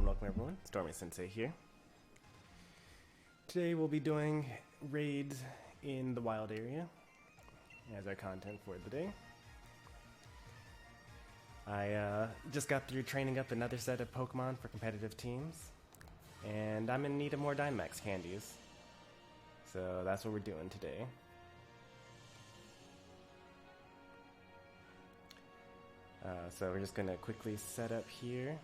and welcome everyone. Stormy Sensei here. Today we'll be doing raids in the wild area as our content for the day. I just got through training up another set of Pokemon for competitive teams, and I'm in need of more Dynamax Candies. So that's what we're doing today. So we're just gonna quickly set up here.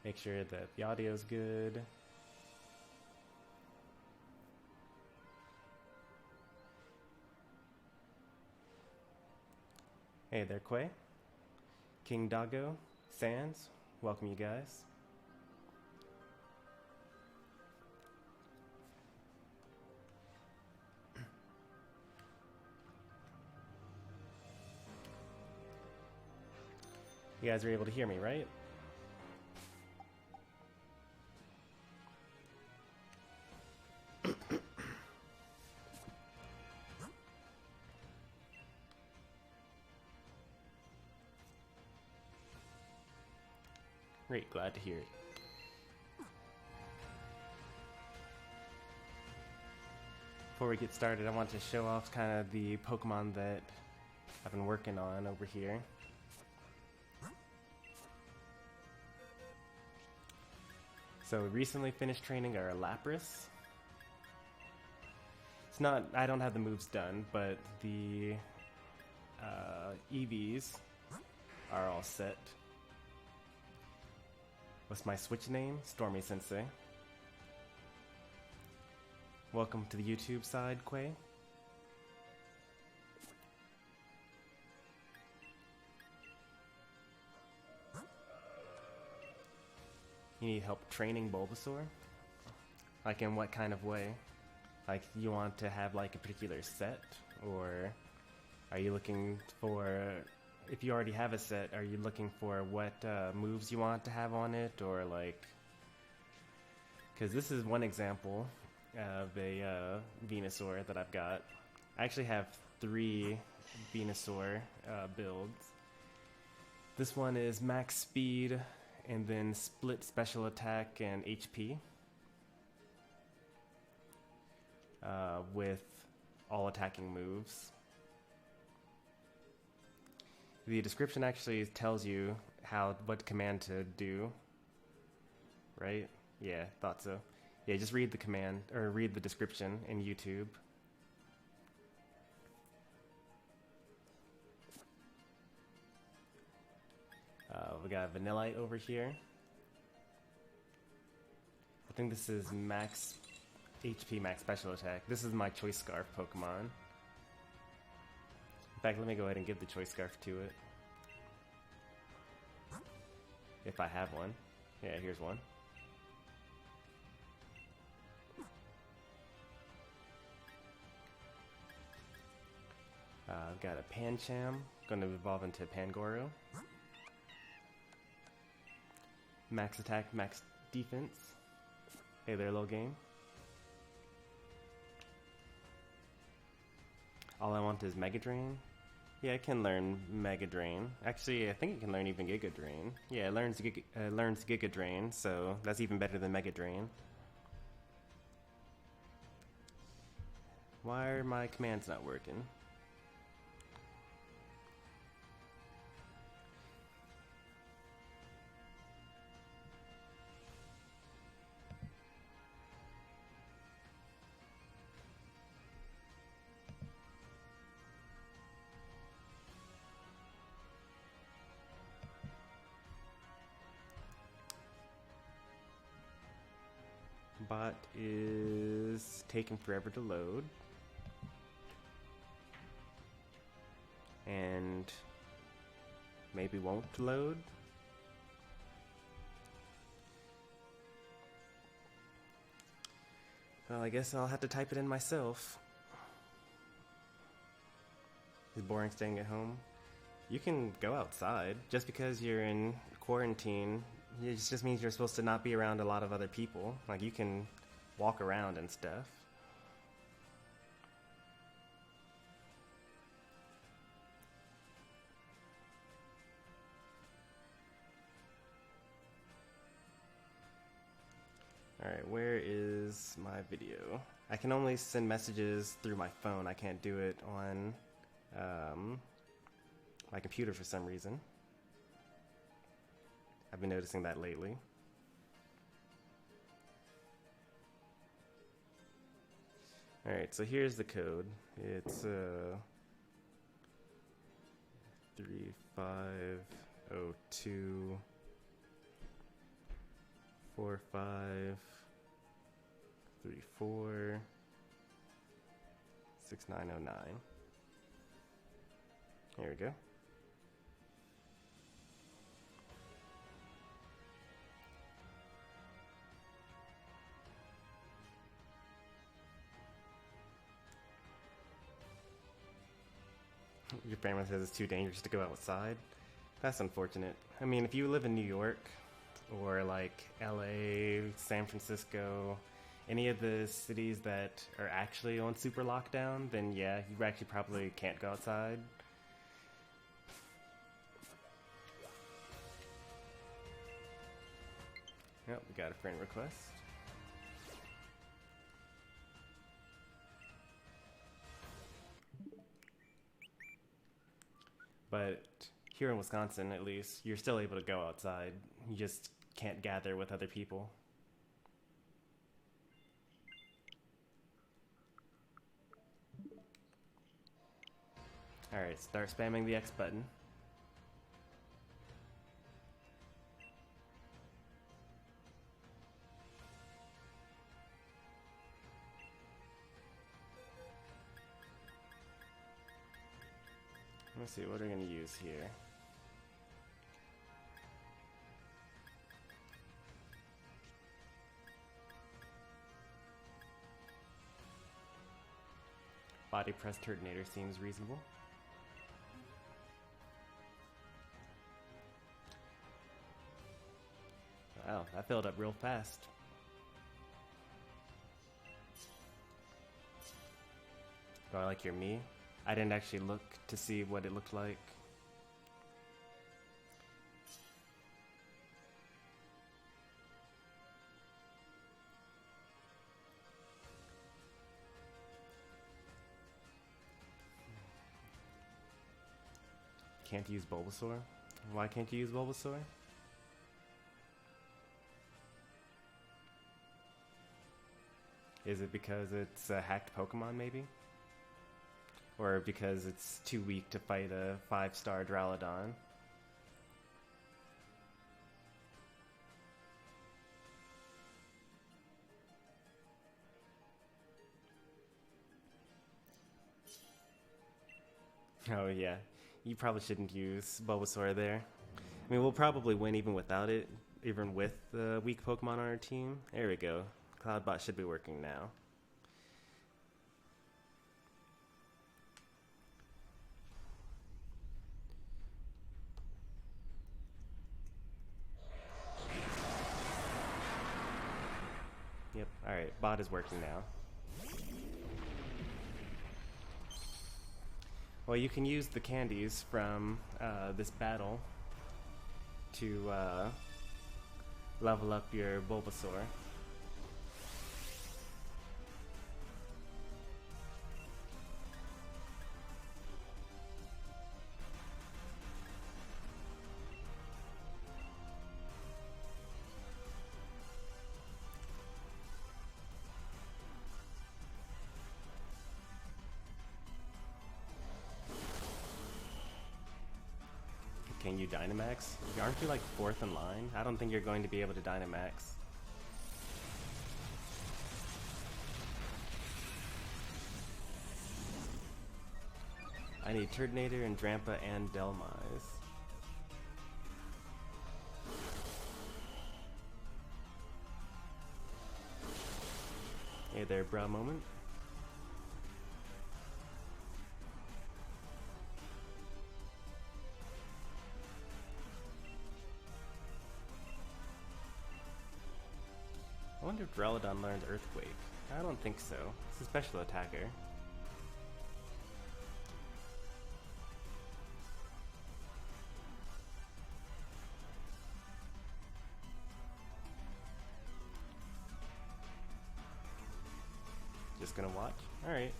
Make sure that the audio's good. Hey there, Quay. King Doggo, Sans, welcome you guys. You guys are able to hear me, right? Great, glad to hear it. Before we get started, I want to show off kind of the Pokemon that I've been working on over here. So we recently finished training our Lapras. It's not, I don't have the moves done, but the EVs are all set. What's my Switch name? Stormy Sensei. Welcome to the YouTube side, Quay. You need help training Bulbasaur? Like in what kind of way? Like you want to have like a particular set? Or are you looking for, if you already have a set, are you looking for what moves you want to have on it? Or like, because this is one example of a Venusaur that I've got. I actually have 3 Venusaur builds. This one is max speed and then split special attack and HP with all attacking moves. The description actually tells you what command to do, right? Yeah, thought so. Yeah, just read the command, or read the description in YouTube. We got Vanillite over here. I think this is max HP, max special attack. This is my Choice Scarf Pokemon. In fact, let me go ahead and give the Choice Scarf to it. If I have one. Yeah, here's one. I've got a Pancham, going to evolve into Pangoro. Max attack, max defense. Hey there, little game. All I want is Mega Drain. Yeah, it can learn Mega Drain. Actually, I think it can learn even Giga Drain. Yeah, it learns Giga Drain, so that's even better than Mega Drain. Why are my commands not working? Bot is taking forever to load. And maybe won't load. Well, I guess I'll have to type it in myself. Is it boring staying at home? You can go outside. Just because you're in quarantine, it just means you're supposed to not be around a lot of other people. Like, you can walk around and stuff. Alright, where is my video? I can only send messages through my phone. I can't do it on my computer for some reason. I've been noticing that lately. Alright, so here's the code. It's 3502 4534 6909. Here we go. Your family says it's too dangerous to go outside. That's unfortunate. I mean, if you live in New York or like LA, San Francisco, any of the cities that are actually on super lockdown, then yeah, you actually probably can't go outside. Yep, we got a friend request. But here in Wisconsin, at least, you're still able to go outside. You just can't gather with other people. Alright, start spamming the X button. Let's see, what are we going to use here? Body press turtonator seems reasonable. Wow, that filled up real fast. Do I like your me? I didn't actually look to see what it looked like. Can't use Bulbasaur? Why can't you use Bulbasaur? Is it because it's a hacked Pokemon, maybe? Or because it's too weak to fight a 5-star Drowlodon? Oh yeah, you probably shouldn't use Bulbasaur there. I mean, we'll probably win even without it, even with the weak Pokemon on our team. There we go. Cloudbot should be working now. Yep, alright, bot is working now. Well, you can use the candies from this battle to level up your Bulbasaur. Can you Dynamax? Aren't you like 4th in line? I don't think you're going to be able to Dynamax. I need Turtonator and Drampa and Delmise. Hey there, bra moment. I wonder if Drowlodon learns Earthquake. I don't think so. It's a special attacker. just gonna watch? Alright.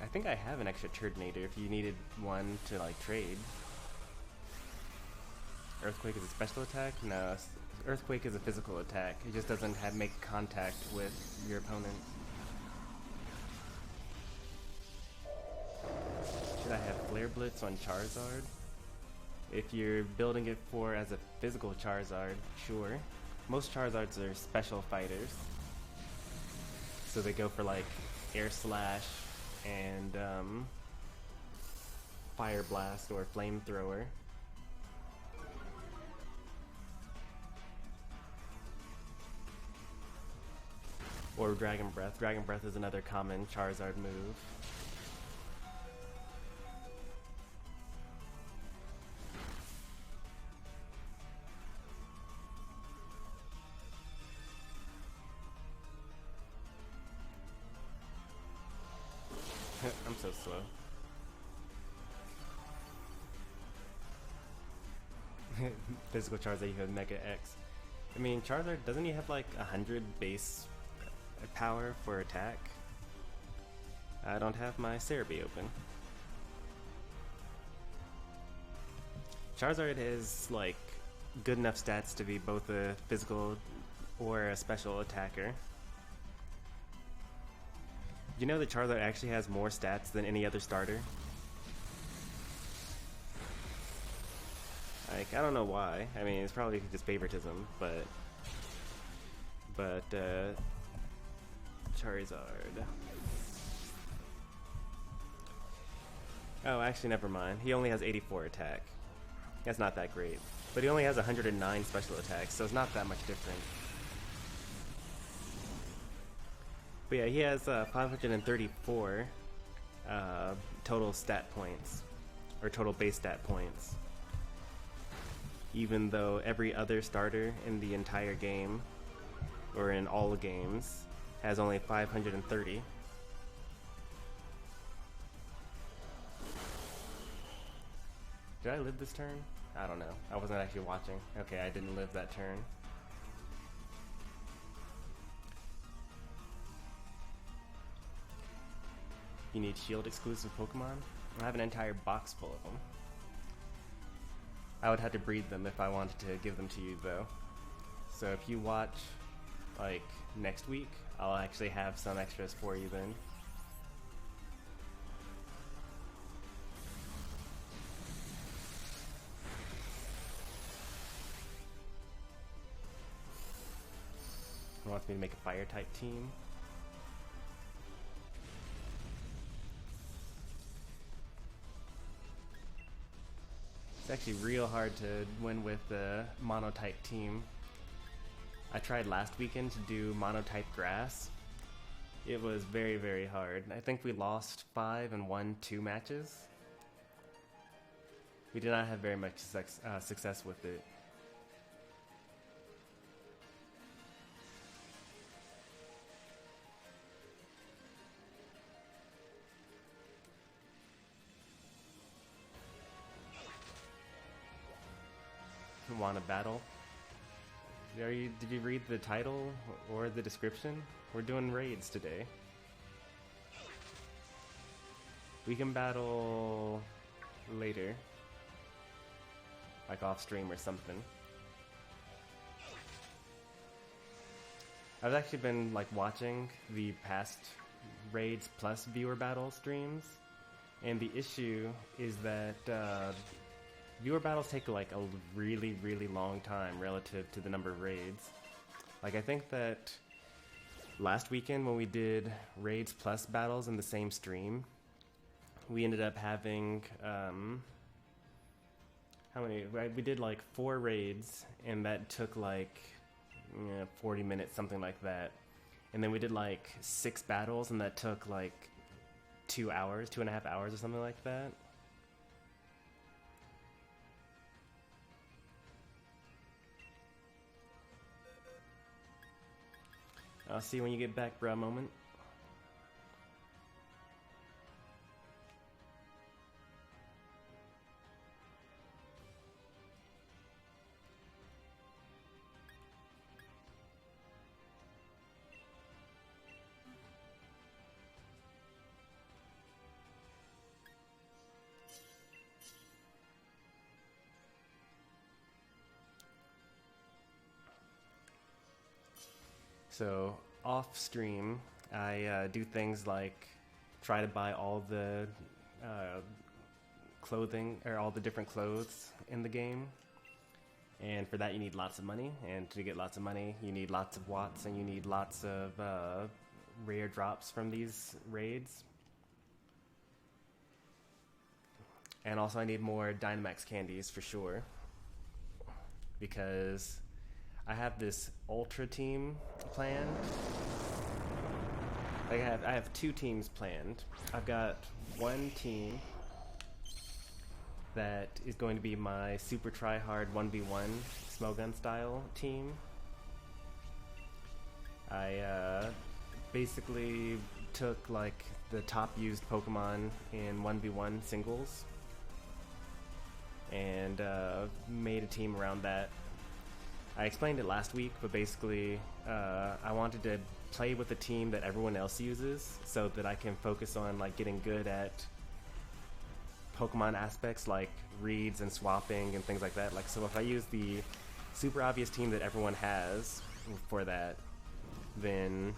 I think I have an extra Turdinator if you needed one to like trade. Earthquake is a special attack? No, Earthquake is a physical attack. It just doesn't make contact with your opponent. Should I have Flare Blitz on Charizard? If you're building it for as a physical Charizard, sure. Most Charizards are special fighters. So they go for like Air Slash and Fire Blast or Flamethrower. Or Dragon Breath. Dragon Breath is another common Charizard move. I'm so slow. Physical Charizard, you have Mega X. I mean, Charizard, doesn't he have like 100 base power for attack? I don't have my Cerebi open. Charizard has like good enough stats to be both a physical or a special attacker. You know that Charizard actually has more stats than any other starter? Like, I don't know why. I mean, it's probably just favoritism, but Charizard. Oh, actually, never mind. He only has 84 attack. That's not that great. But he only has 109 special attacks, so it's not that much different. But yeah, he has 534 total stat points, or total base stat points. Even though every other starter in the entire game, or in all games, has only 530. Did I live this turn? I don't know. I wasn't actually watching. Okay, I didn't live that turn. You need shield exclusive Pokemon? I have an entire box full of them. I would have to breed them if I wanted to give them to you though. So if you watch like next week, I'll actually have some extras for you then. He wants me to make a fire type team. It's actually real hard to win with the monotype team. I tried last weekend to do monotype grass. It was very, very hard. I think we lost 5 and won 2 matches. We did not have very much success with it. Want a battle? Did you read the title or the description? We're doing raids today. We can battle later, like off stream or something. I've actually been like watching the past raids plus viewer battle streams, and the issue is that viewer battles take like a really, really long time relative to the number of raids. Like I think that last weekend when we did raids plus battles in the same stream, we ended up having, how many? We did like 4 raids and that took like 40 minutes, something like that. And then we did like 6 battles and that took like 2 hours, 2.5 hours or something like that. I'll see you when you get back, bruh. Moment. So off stream, I do things like try to buy all the clothing or all the different clothes in the game. And for that you need lots of money, and to get lots of money you need lots of watts, and you need lots of rare drops from these raids. And also I need more Dynamax candies for sure, because I have this ultra team planned. Like I have 2 teams planned. I've got one team that is going to be my super tryhard 1v1 Smogun style team. I basically took like the top used Pokemon in 1v1 singles and made a team around that. I explained it last week, but basically I wanted to play with a team that everyone else uses so that I can focus on like getting good at Pokemon aspects like reads and swapping and things like that. Like, so if I use the super obvious team that everyone has for that, then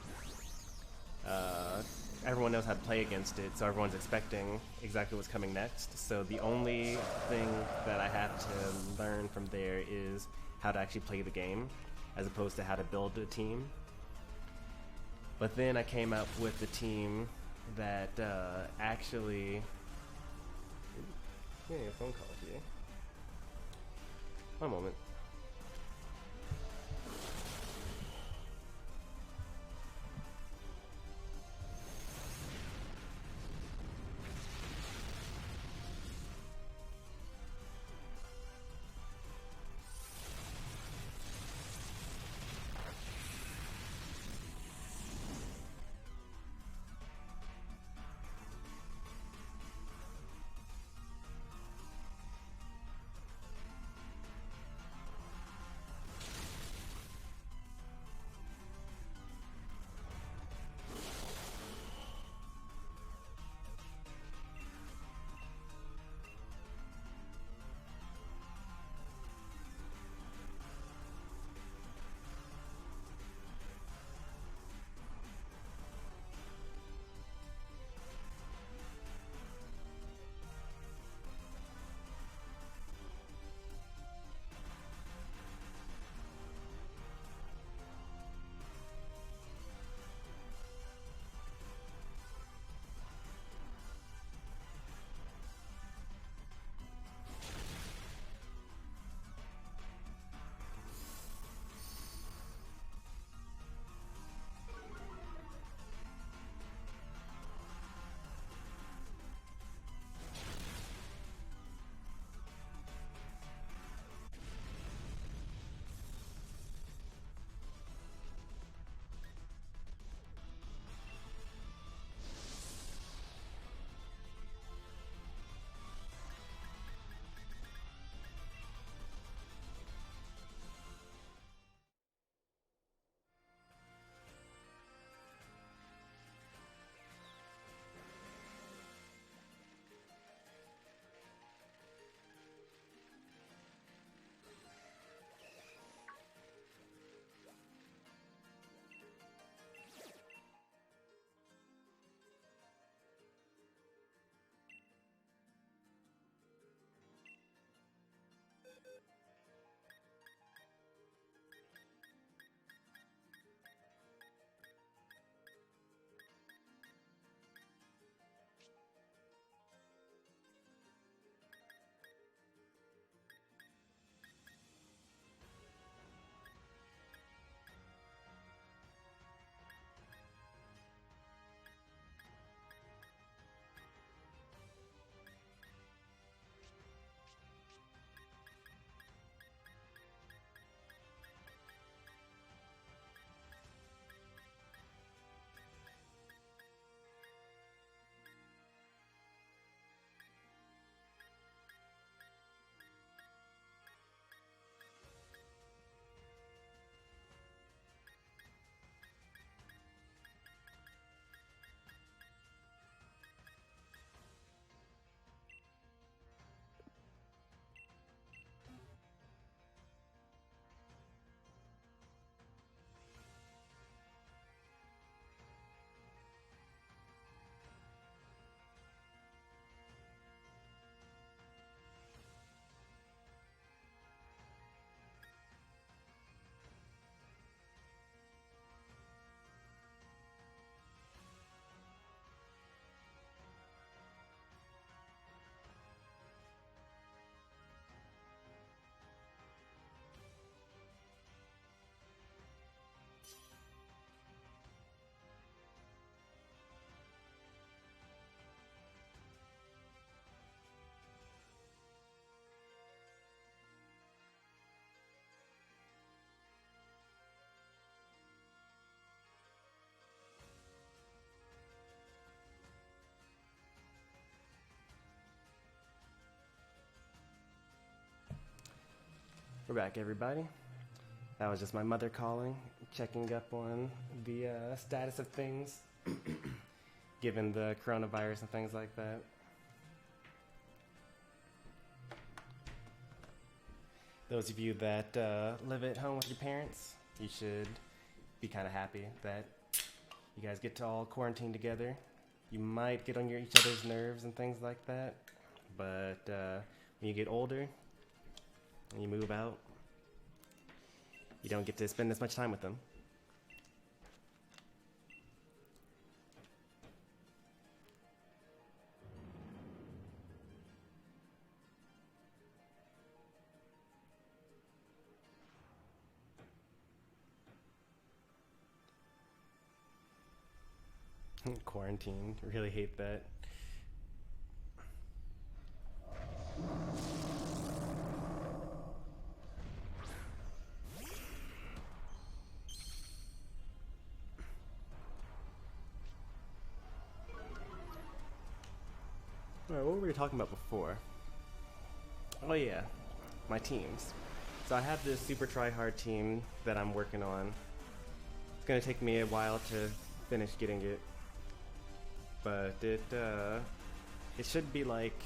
everyone knows how to play against it, so everyone's expecting exactly what's coming next. So the only thing that I have to learn from there is how to actually play the game, as opposed to how to build a team. But then I came up with the team that actually... Getting a phone call here. One moment. We're back, everybody. That was just my mother calling, checking up on the status of things, given the coronavirus and things like that. Those of you that live at home with your parents, you should be kind of happy that you guys get to all quarantine together. You might get on each other's nerves and things like that, but when you get older and you move out, you don't get to spend as much time with them. Quarantine, really hate that. Alright, what were we talking about before? Oh yeah, my teams. So I have this super try-hard team that I'm working on. It's gonna take me a while to finish getting it, but it should be like,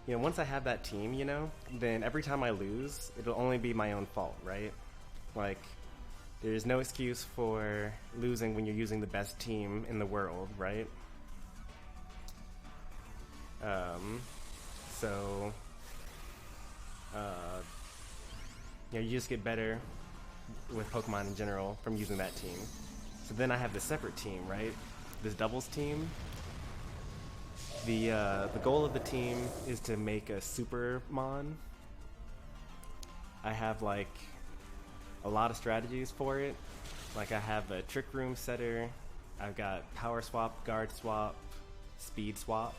you know, once I have that team, you know, then every time I lose, it'll only be my own fault, right? Like, there's no excuse for losing when you're using the best team in the world, right? So, you know, you just get better with Pokemon in general from using that team. So then I have this separate team, right? This doubles team. The goal of the team is to make a Supermon. I have like a lot of strategies for it. Like I have a Trick Room setter. I've got Power Swap, Guard Swap, Speed Swap,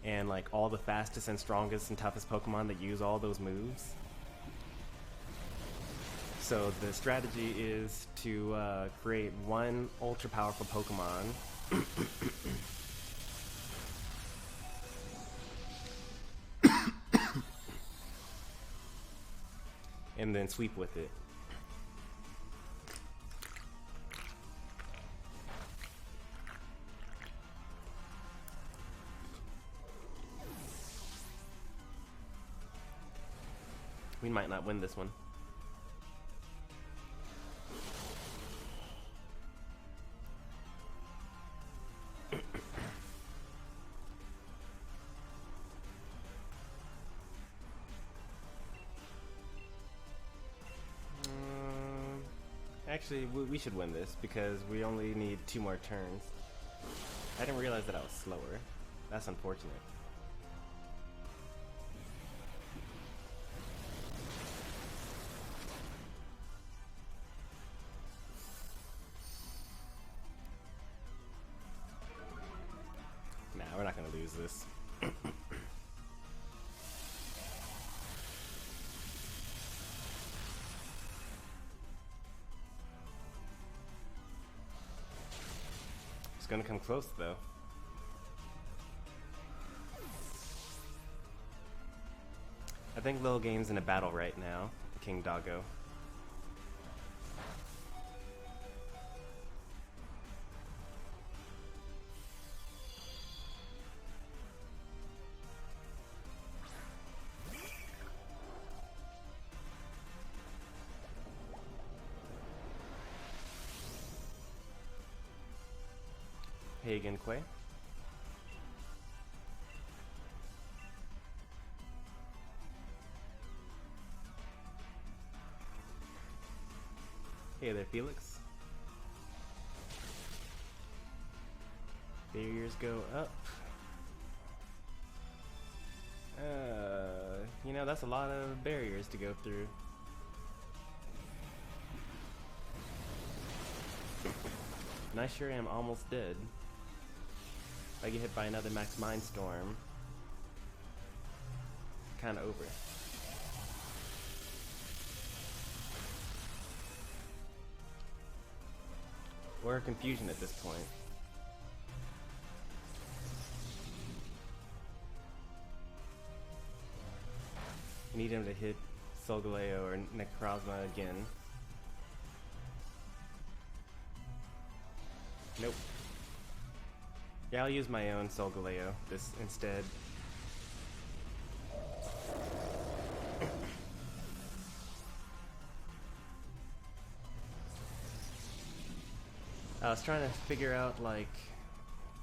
and like all the fastest and strongest and toughest Pokemon that use all those moves. So the strategy is to create one ultra powerful Pokemon and then sweep with it. We might not win this one. Actually, we should win this because we only need 2 more turns. I didn't realize that I was slower. That's unfortunate. Nah, we're not gonna lose this. Gonna come close though. I think Lil Game's in a battle right now, King Doggo. Pagan Quay. Hey there, Felix. Barriers go up. You know, that's a lot of barriers to go through. And I sure am almost dead. If I get hit by another Max Mindstorm, kinda over. Or confusion at this point. You need him to hit Solgaleo or Necrozma again. Nope. Yeah, I'll use my own Solgaleo this instead. I was trying to figure out, like,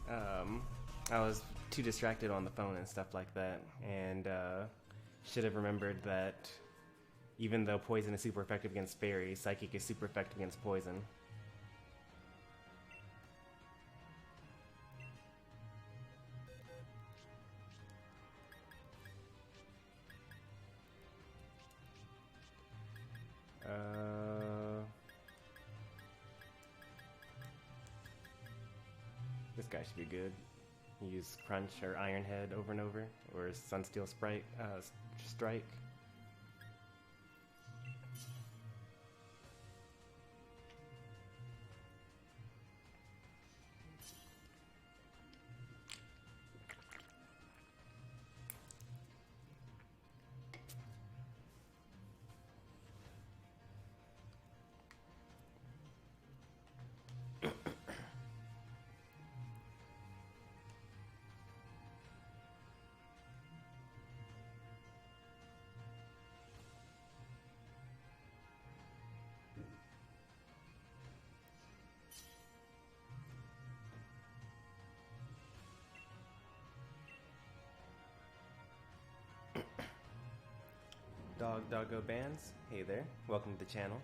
I was too distracted on the phone and stuff like that, and should have remembered that even though Poison is super effective against Fairy, Psychic is super effective against Poison. This guy should be good. Use Crunch or Iron Head over and over, or Sunsteel Strike. Doggo Bands, hey there, welcome to the channel.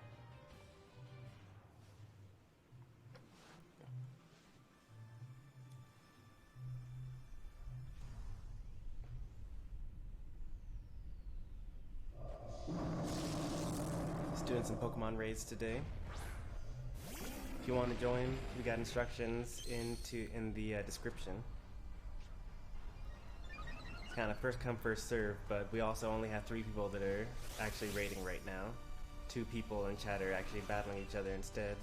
Just doing some Pokemon raids today. If you want to join, we got instructions in the description. Kind of first come first serve, but we also only have 3 people that are actually raiding right now. 2 people in chat are actually battling each other instead.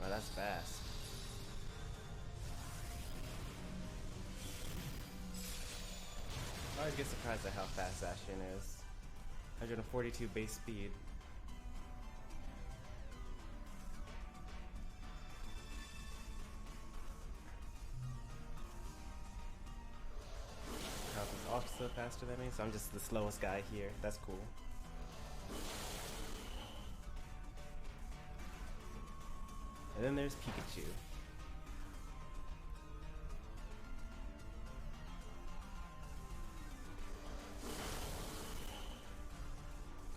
Oh, that's fast. I always get surprised at how fast Ashen is. 142 base speed. Also faster than me, so I'm just the slowest guy here. That's cool. And then there's Pikachu.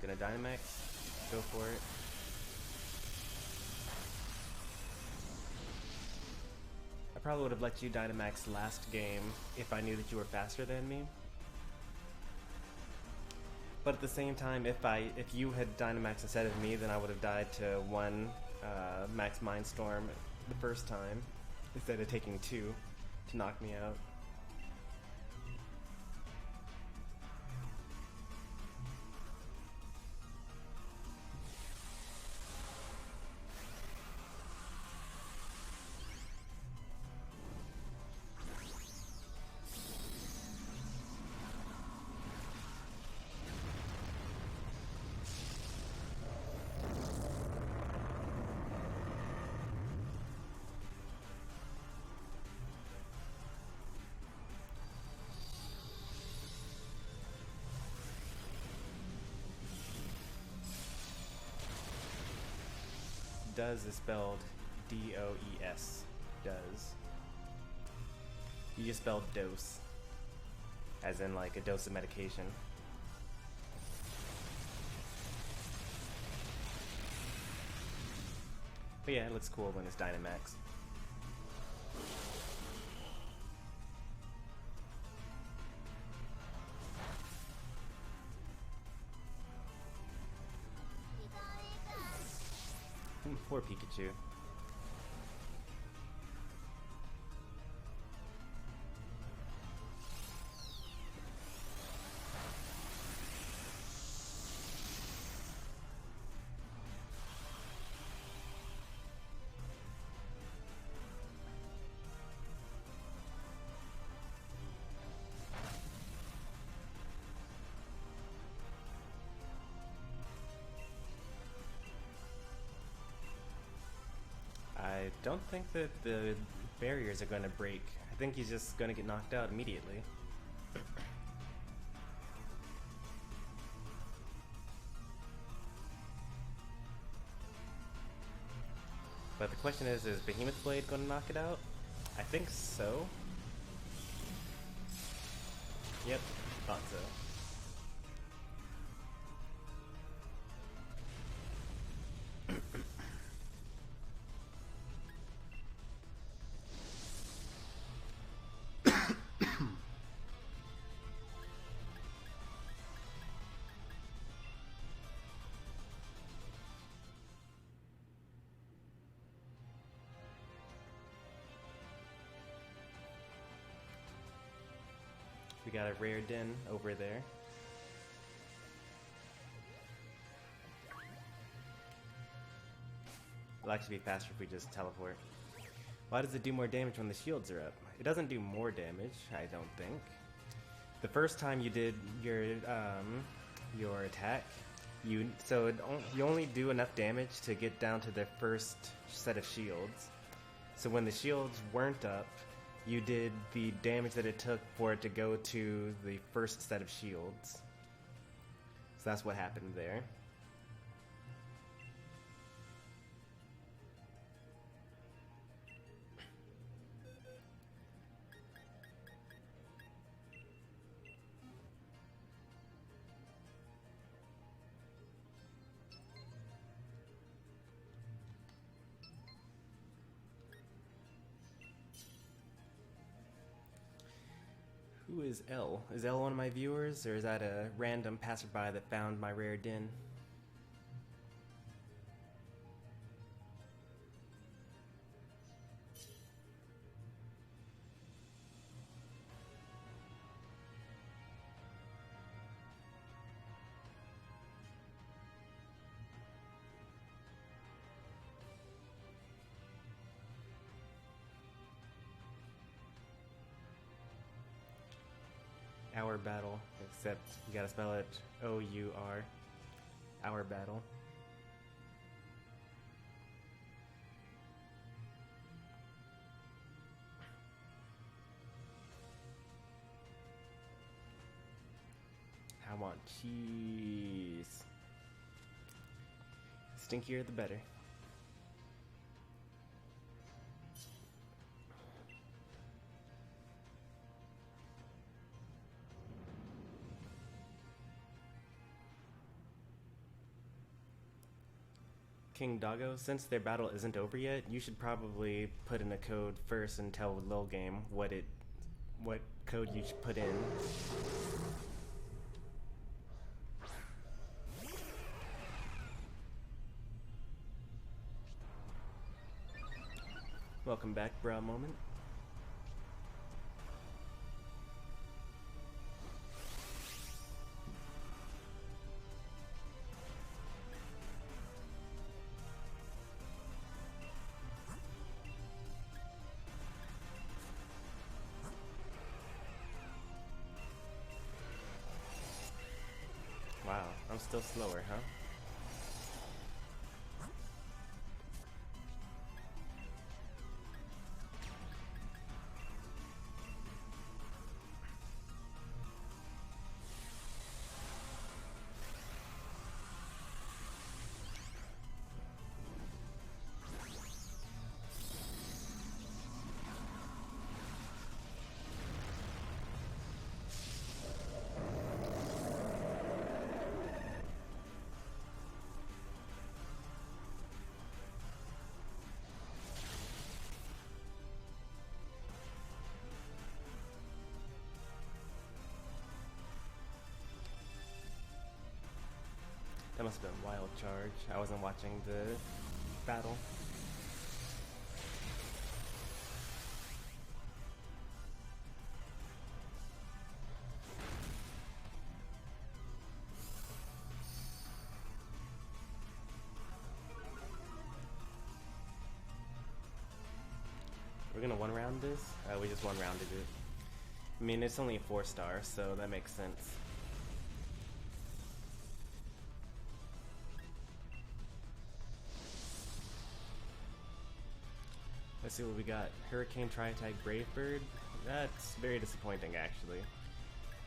Gonna Dynamax. Go for it. I probably would have let you Dynamax last game if I knew that you were faster than me. But at the same time, if you had Dynamax instead of me, then I would have died to 1 Max Mindstorm the first time instead of taking 2 to knock me out. Does is spelled D-O-E-S. Does. You just spelled dose. As in like a dose of medication. But yeah, it looks cool when it's Dynamax. Poor Pikachu. I don't think that the barriers are going to break. I think he's just going to get knocked out immediately. But the question is Behemoth Blade going to knock it out? I think so. Yep, thought so. We got a rare den over there. It'll actually be faster if we just teleport. Why does it do more damage when the shields are up? It doesn't do more damage, I don't think. The first time you did your attack, you only do enough damage to get down to the first set of shields. So when the shields weren't up, you did the damage that it took for it to go to the first set of shields. So that's what happened there. Who is L? Is L one of my viewers, or is that a random passerby that found my rare den? Our battle, except you gotta spell it O-U-R. Our battle. I want cheese. Stinkier the better. King Doggo, since their battle isn't over yet, you should probably put in a code first and tell Lil Game what code you should put in. Welcome back, Bra Moment. Wow, I'm still slower, huh? That must have been Wild Charge. I wasn't watching the battle. We're gonna one-round this? We just one-rounded it. I mean, it's only a 4-star, so that makes sense. Let's see what we got. Hurricane, Tri-Attack, Brave Bird. That's very disappointing, actually.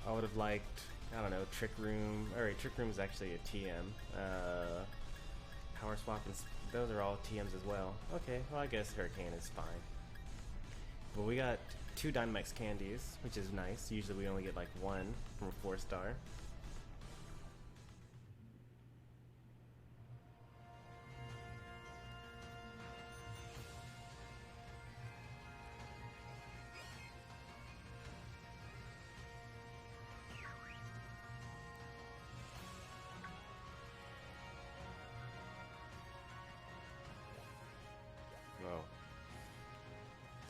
I would have liked, I don't know, Trick Room. Alright, Trick Room is actually a TM. Power Swap, and those are all TMs as well. Okay, well I guess Hurricane is fine. But we got 2 Dynamax Candies, which is nice. Usually we only get like 1 from a 4-star. Whoa.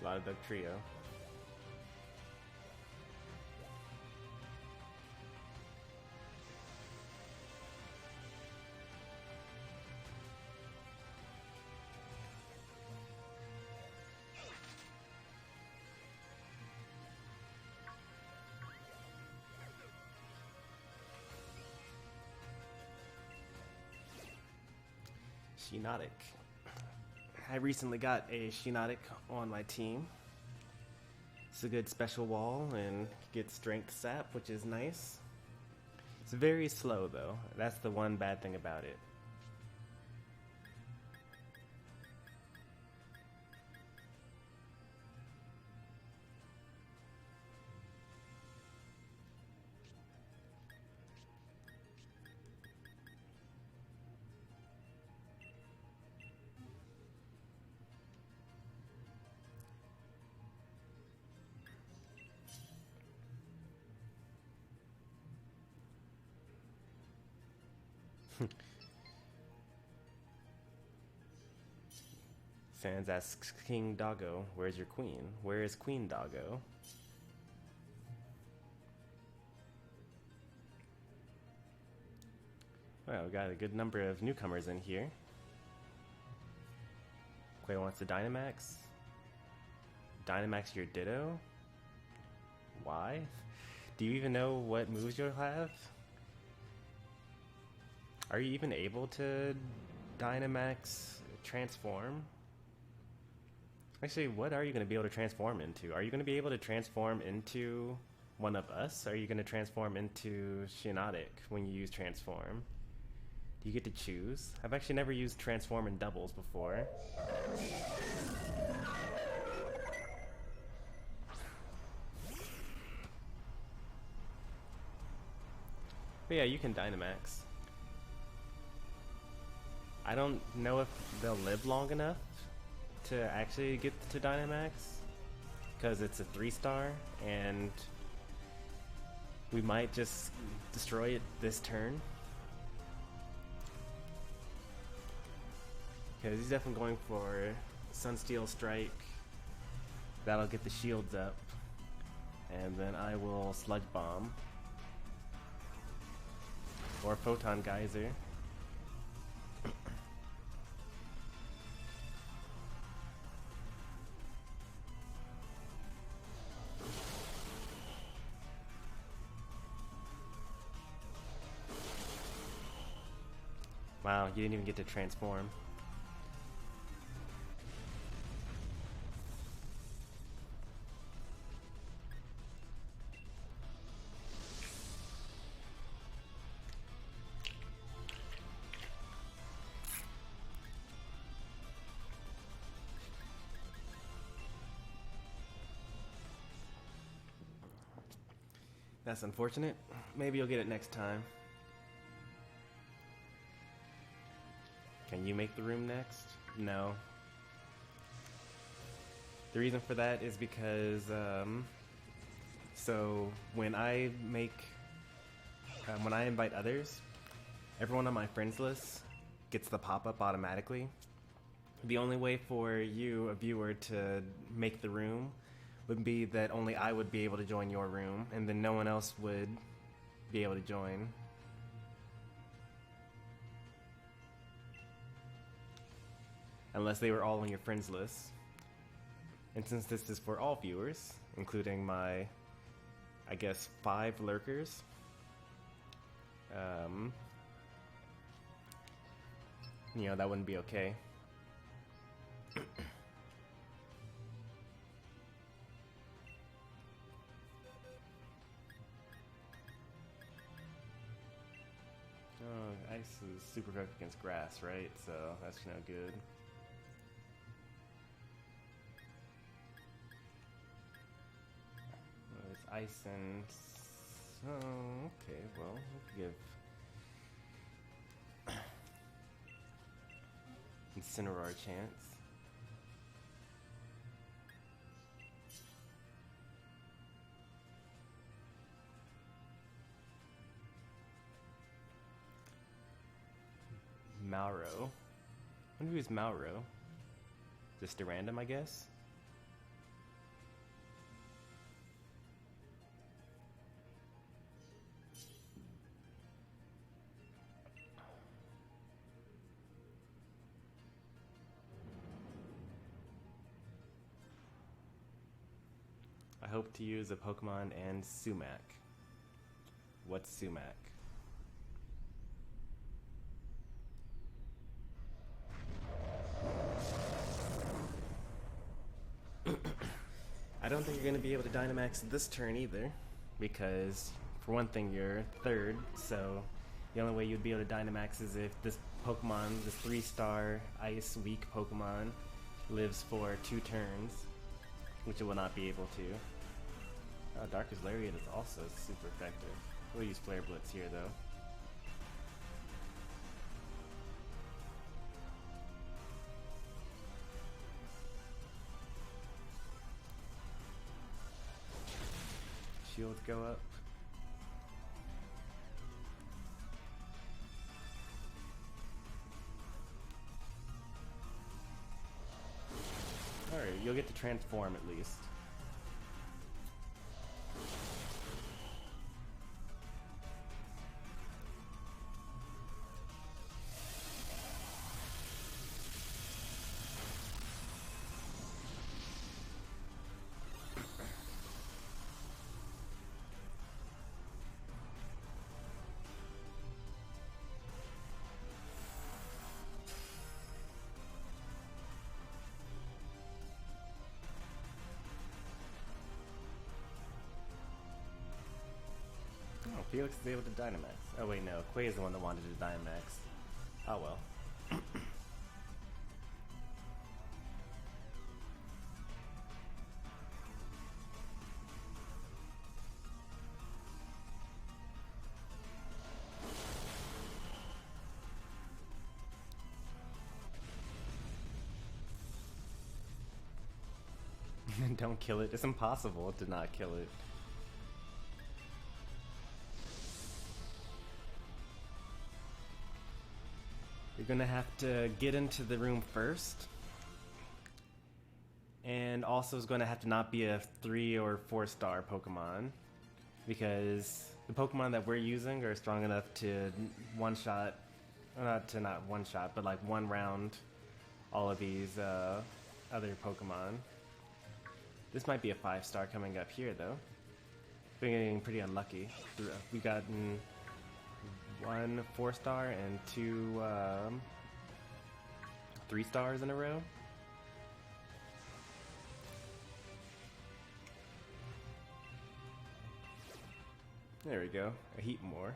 A lot of Doug Trio. Shinotic. I recently got a Shinotic on my team. It's a good special wall and gets strength sap, which is nice. It's very slow though. That's the one bad thing about it. Sans asks King Doggo, where's your queen? Where is Queen Doggo? Well, we got a good number of newcomers in here. Quay wants to Dynamax. Dynamax your Ditto? Why? Do you even know what moves you'll have? Are you even able to Dynamax transform? Actually, what are you going to be able to transform into? Are you going to be able to transform into one of us? Or are you going to transform into Shinotic when you use transform? Do you get to choose? I've actually never used transform in doubles before. But yeah, you can Dynamax. I don't know if they'll live long enough to actually get to Dynamax, because it's a 3-star and we might just destroy it this turn. Because he's definitely going for Sunsteel Strike. That'll get the shields up. And then I will Sludge Bomb. Or Photon Geyser. Wow, you didn't even get to transform. That's unfortunate. Maybe you'll get it next time. Can you make the room next? No. The reason for that is because, so when I invite others, everyone on my friends list gets the pop-up automatically. The only way for you, a viewer, to make the room would be that only I would be able to join your room, and then no one else would be able to join. Unless they were all on your friends list. And since this is for all viewers, including my, I guess, 5 lurkers, you know, that wouldn't be okay. ice is super effective against grass, right? So that's no good. Well, it's ice and... Oh, okay, well, we could give Incineroar a chance. Mauro. I wonder who's Mauro. Just a random, I guess. I hope to use a Pokemon and Sumac. What's Sumac? I don't think you're going to be able to Dynamax this turn either, because for one thing you're third, so the only way you'd be able to Dynamax is if this Pokemon, this 3-star Ice weak Pokemon, lives for 2 turns, which it will not be able to. Oh, Darkest Lariat is also super effective. We'll use Flare Blitz here though. Shields go up. Alright, you'll get to transform at least. Oh, Felix is able to Dynamax. Oh wait, no. Quay is the one that wanted to Dynamax. Oh well. Don't kill it. It's impossible to not kill it. You're gonna have to get into the room first. And also is gonna have to not be a 3 or 4-star Pokemon. Because the Pokemon that we're using are strong enough to one-shot, not one-shot, but like one round all of these other Pokemon. This might be a 5-star coming up here though. We're getting pretty unlucky. We've gotten 1 4-star and 2 3-stars in a row. There we go. A heap more.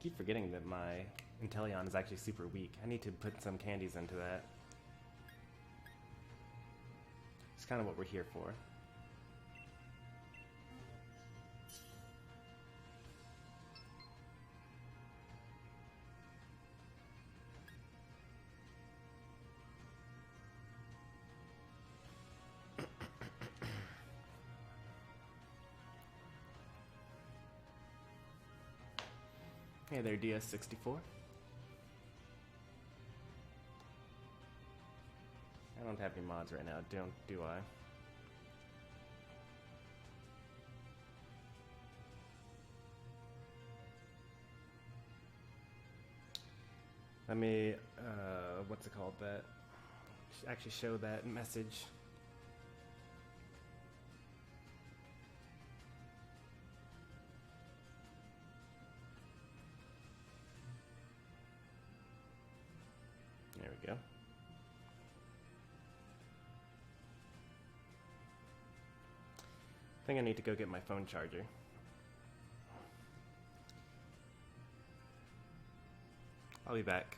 Keep forgetting that my Inteleon is actually super weak. I need to put some candies into that. It's kind of what we're here for. Hey there, DS64. I don't have any mods right now, do I? Let me, what's it called, that actually show that message. There we go. I think I need to go get my phone charger. I'll be back.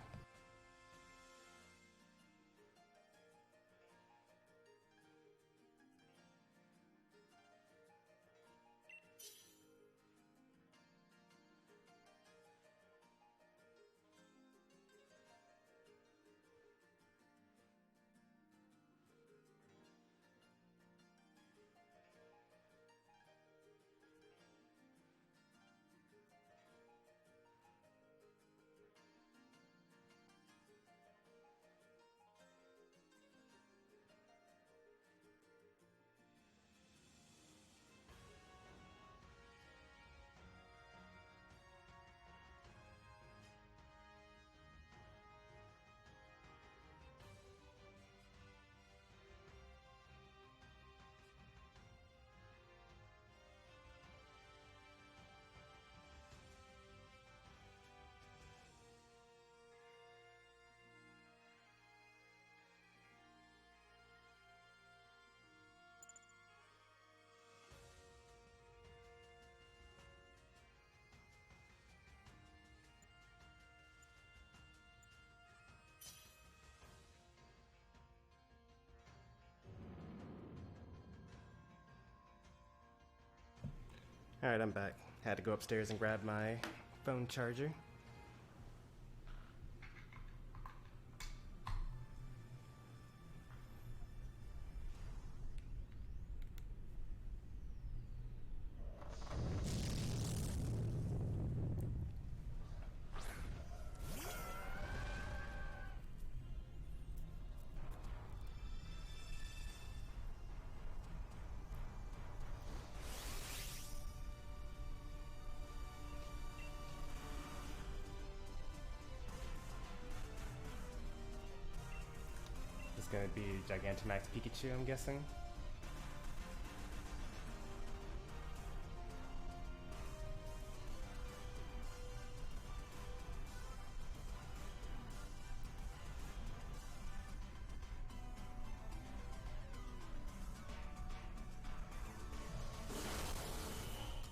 Alright, I'm back. Had to go upstairs and grab my phone charger. Gonna be Gigantamax Pikachu, I'm guessing.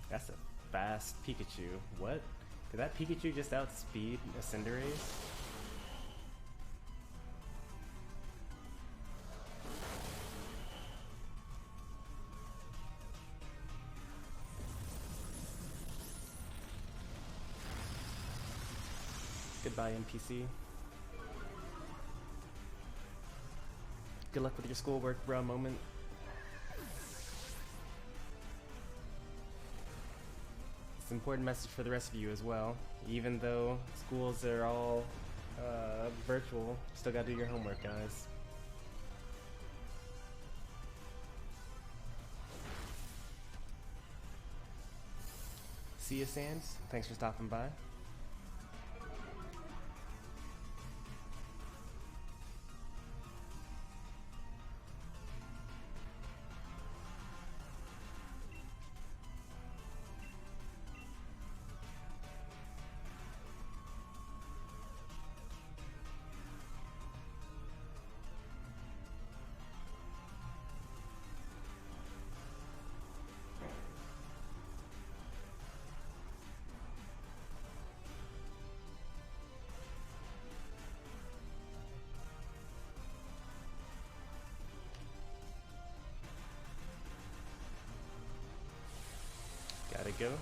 That's a fast Pikachu. What? Did that Pikachu just outspeed a Cinderace? Goodbye, NPC. Good luck with your schoolwork, bro. Moment. It's an important message for the rest of you as well. Even though schools are all virtual, still gotta do your homework, guys. See you, Sans. Thanks for stopping by. Gotta go.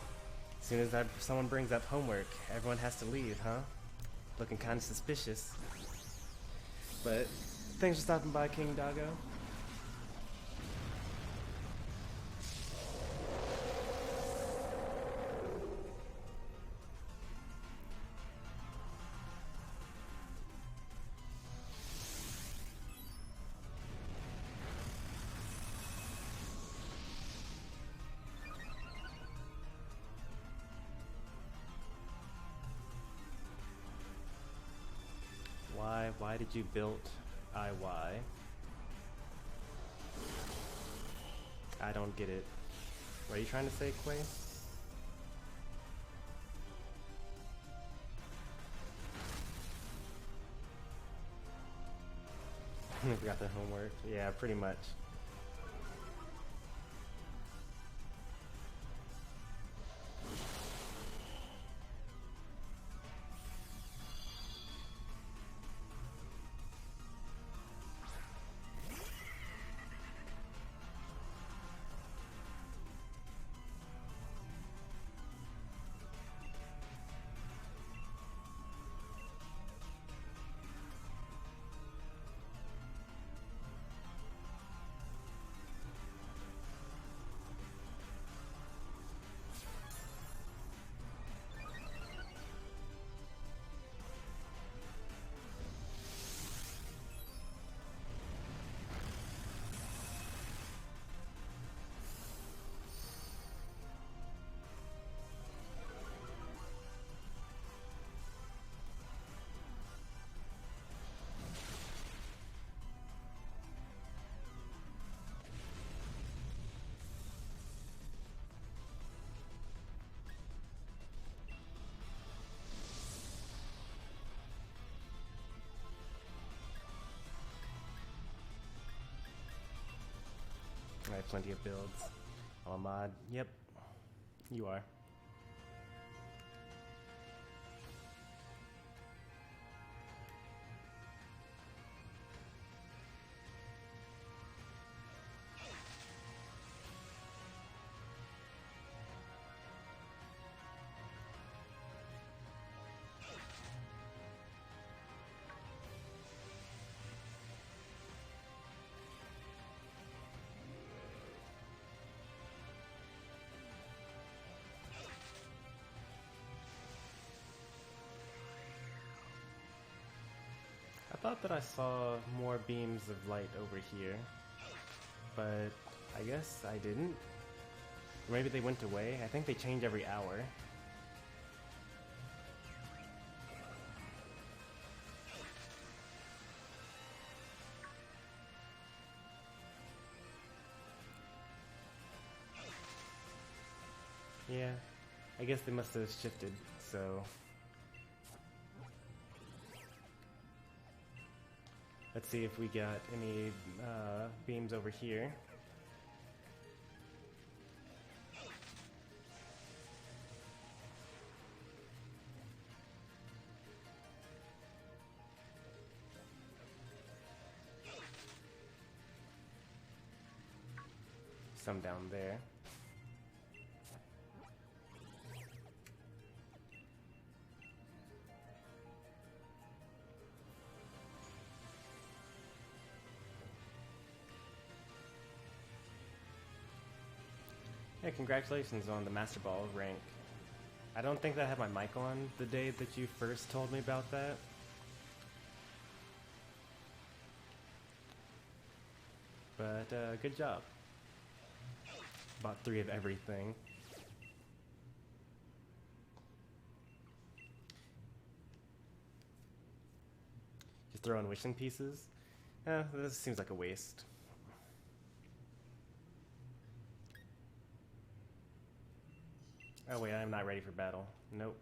As soon as someone brings up homework, everyone has to leave, huh? Looking kind of suspicious. But thanks for stopping by, King Doggo. Why did you build IY? I don't get it. What are you trying to say, Quay? We got the homework. Yeah, pretty much. I have plenty of builds. I'm a mod. Yep, you are. I thought that I saw more beams of light over here, but I guess I didn't. Or maybe they went away. I think they change every hour. Yeah, I guess they must have shifted, so... Let's see if we got any beams over here. Some down there. Yeah, congratulations on the Master Ball rank. I don't think that I had my mic on the day that you first told me about that. But, good job. Bought 3 of everything. Just throw in wishing pieces? This seems like a waste. Oh wait, I'm not ready for battle. Nope.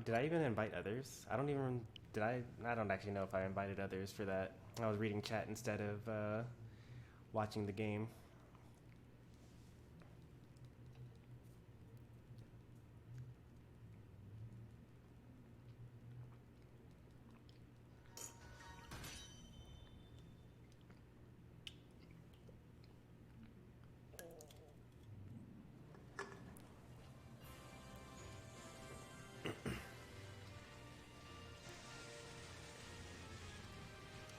Did I even invite others? I don't actually know if I invited others for that. I was reading chat instead of watching the game.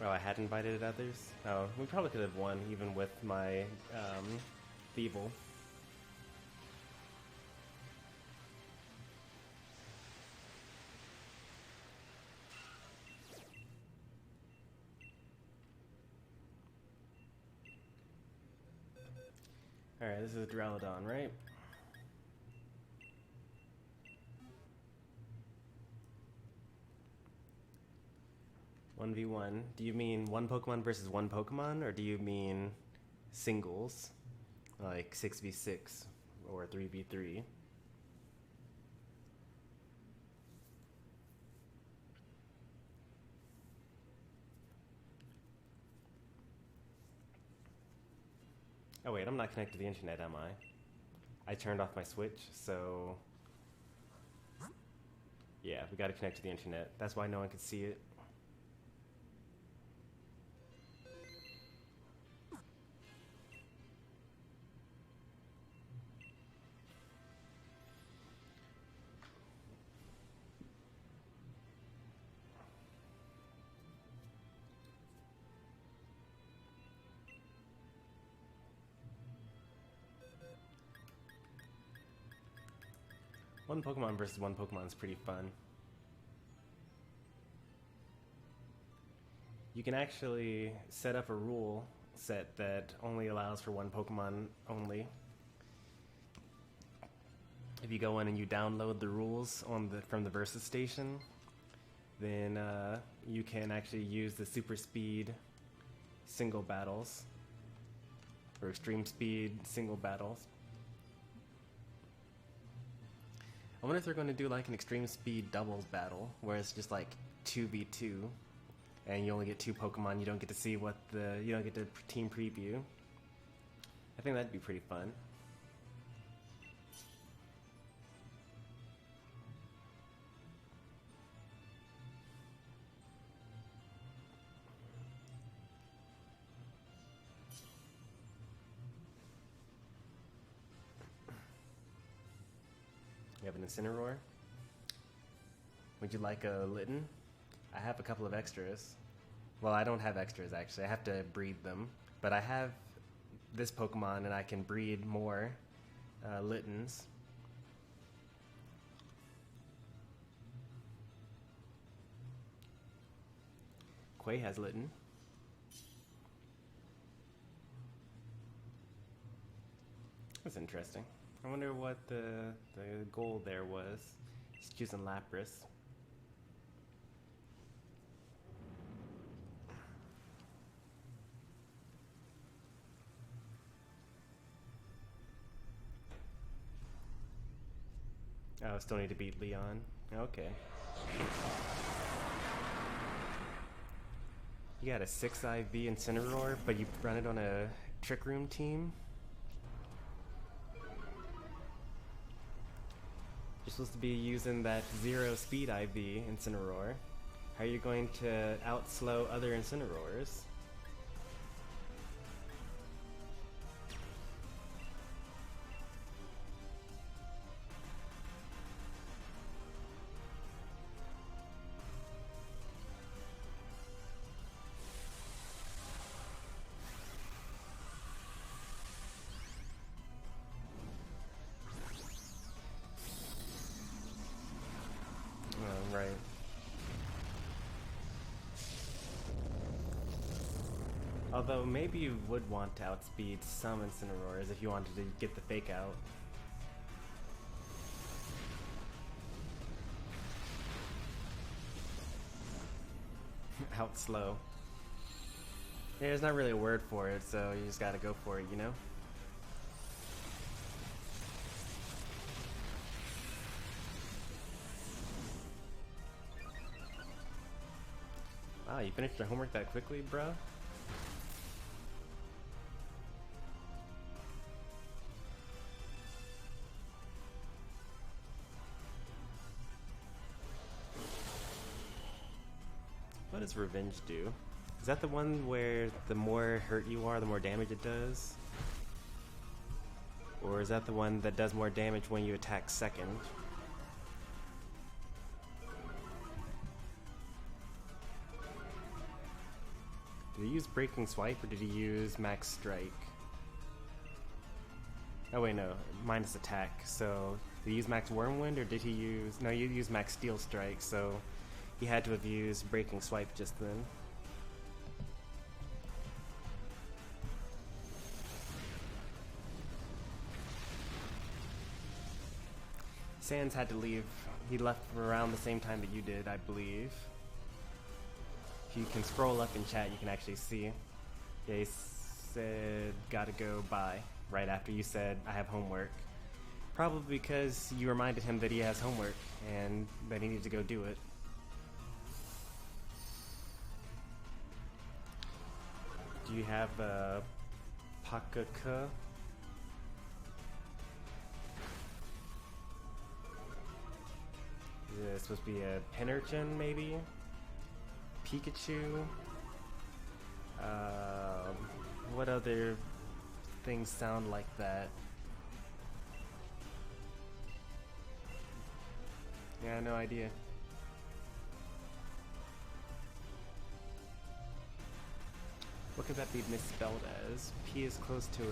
Oh, I had invited others? Oh, we probably could have won even with my Feeble. Alright, this is Duraludon, right? 1v1. Do you mean one Pokemon versus one Pokemon, or do you mean singles, like 6v6 or 3v3? Oh wait, I'm not connected to the internet, am I? I turned off my Switch, so yeah, we gotta connect to the internet. That's why no one could see it. One Pokemon versus one Pokemon is pretty fun. You can actually set up a rule set that only allows for one Pokemon only. If you go in and you download the rules from the Versus Station, then you can actually use the Super Speed single battles or Extreme Speed single battles. I wonder if they're going to do like an Extreme Speed doubles battle, where it's just like 2v2, and you only get two Pokemon. You don't get to see you don't get to team preview. I think that'd be pretty fun. You have an Incineroar. Would you like a Litten? I have a couple of extras. Well, I don't have extras actually. I have to breed them. But I have this Pokemon and I can breed more Littens. Quay has Litten. That's interesting. I wonder what the goal there was. Just choosing Lapras. Oh, still need to beat Leon. Okay. You got a 6 IV Incineroar, but you run it on a Trick Room team? You're supposed to be using that 0 speed IV Incineroar. How are you going to outslow other Incineroars? Right. Although maybe you would want to outspeed some Incineroars if you wanted to get the fake out. Outslow. Yeah, there's not really a word for it, so you just gotta go for it, you know? Wow, you finished your homework that quickly, bro? What does Revenge do? Is that the one where the more hurt you are, the more damage it does? Or is that the one that does more damage when you attack second? Did he use Breaking Swipe or did he use Max Strike? Oh wait, no, minus attack. So did he use Max Wormwind or did he use... No, you used Max Steel Strike, so he had to have used Breaking Swipe just then. Sans had to leave. He left around the same time that you did, I believe. If you can scroll up in chat, you can actually see. Yeah, he said, gotta go, bye, right after you said, I have homework. Probably because you reminded him that he has homework and that he needs to go do it. Do you have a Pakaka? Is this supposed to be a Pennerton, maybe? Pikachu? What other things sound like that? Yeah, no idea. What could that be misspelled as? P is close to an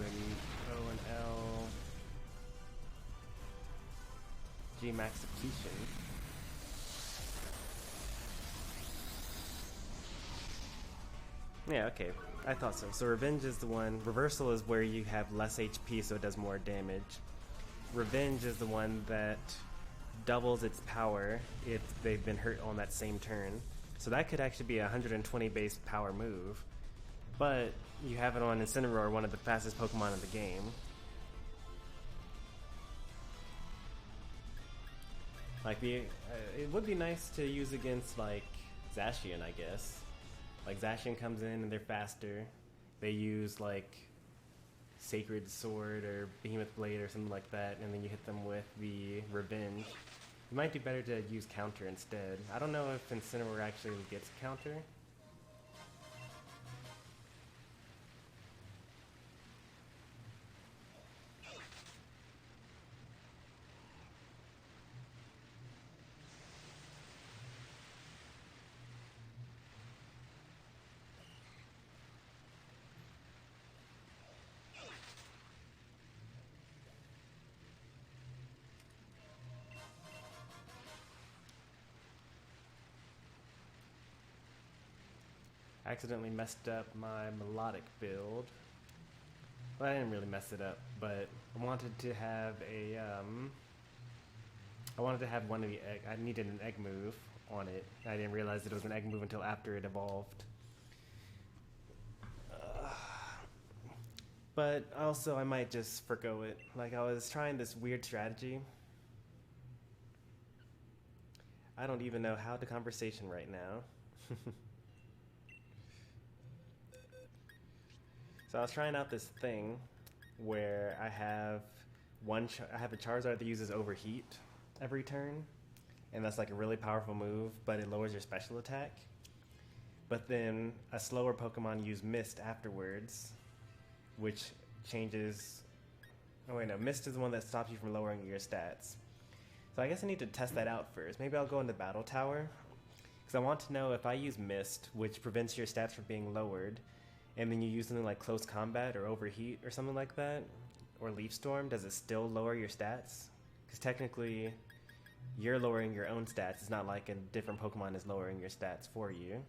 O and L. G max depletion. Yeah, okay. I thought so. So Revenge is the one. Reversal is where you have less HP, so it does more damage. Revenge is the one that doubles its power if they've been hurt on that same turn. So that could actually be a 120 base power move. But you have it on Incineroar, one of the fastest Pokemon in the game. Like it would be nice to use against like Zacian, I guess. Like Zacian comes in and they're faster. They use like Sacred Sword or Behemoth Blade or something like that, and then you hit them with the Revenge. You might do better to use Counter instead. I don't know if Incineroar actually gets Counter. I accidentally messed up my melodic build. Well, I didn't really mess it up, but I wanted to have a I wanted to have one of the egg. I needed an egg move on it. I didn't realize that it was an egg move until after it evolved. But also, I might just forgo it. Like, I was trying this weird strategy. I don't even know how to conversation right now. So I was trying out this thing where I have a Charizard that uses Overheat every turn, and that's like a really powerful move, but it lowers your special attack. But then a slower Pokemon use Mist afterwards, which changes. Oh wait, no, Mist is the one that stops you from lowering your stats. So I guess I need to test that out first. Maybe I'll go into Battle Tower, because I want to know if I use Mist, which prevents your stats from being lowered, and then you use something like Close Combat or Overheat or something like that, or Leaf Storm, does it still lower your stats? Because technically, you're lowering your own stats. It's not like a different Pokemon is lowering your stats for you.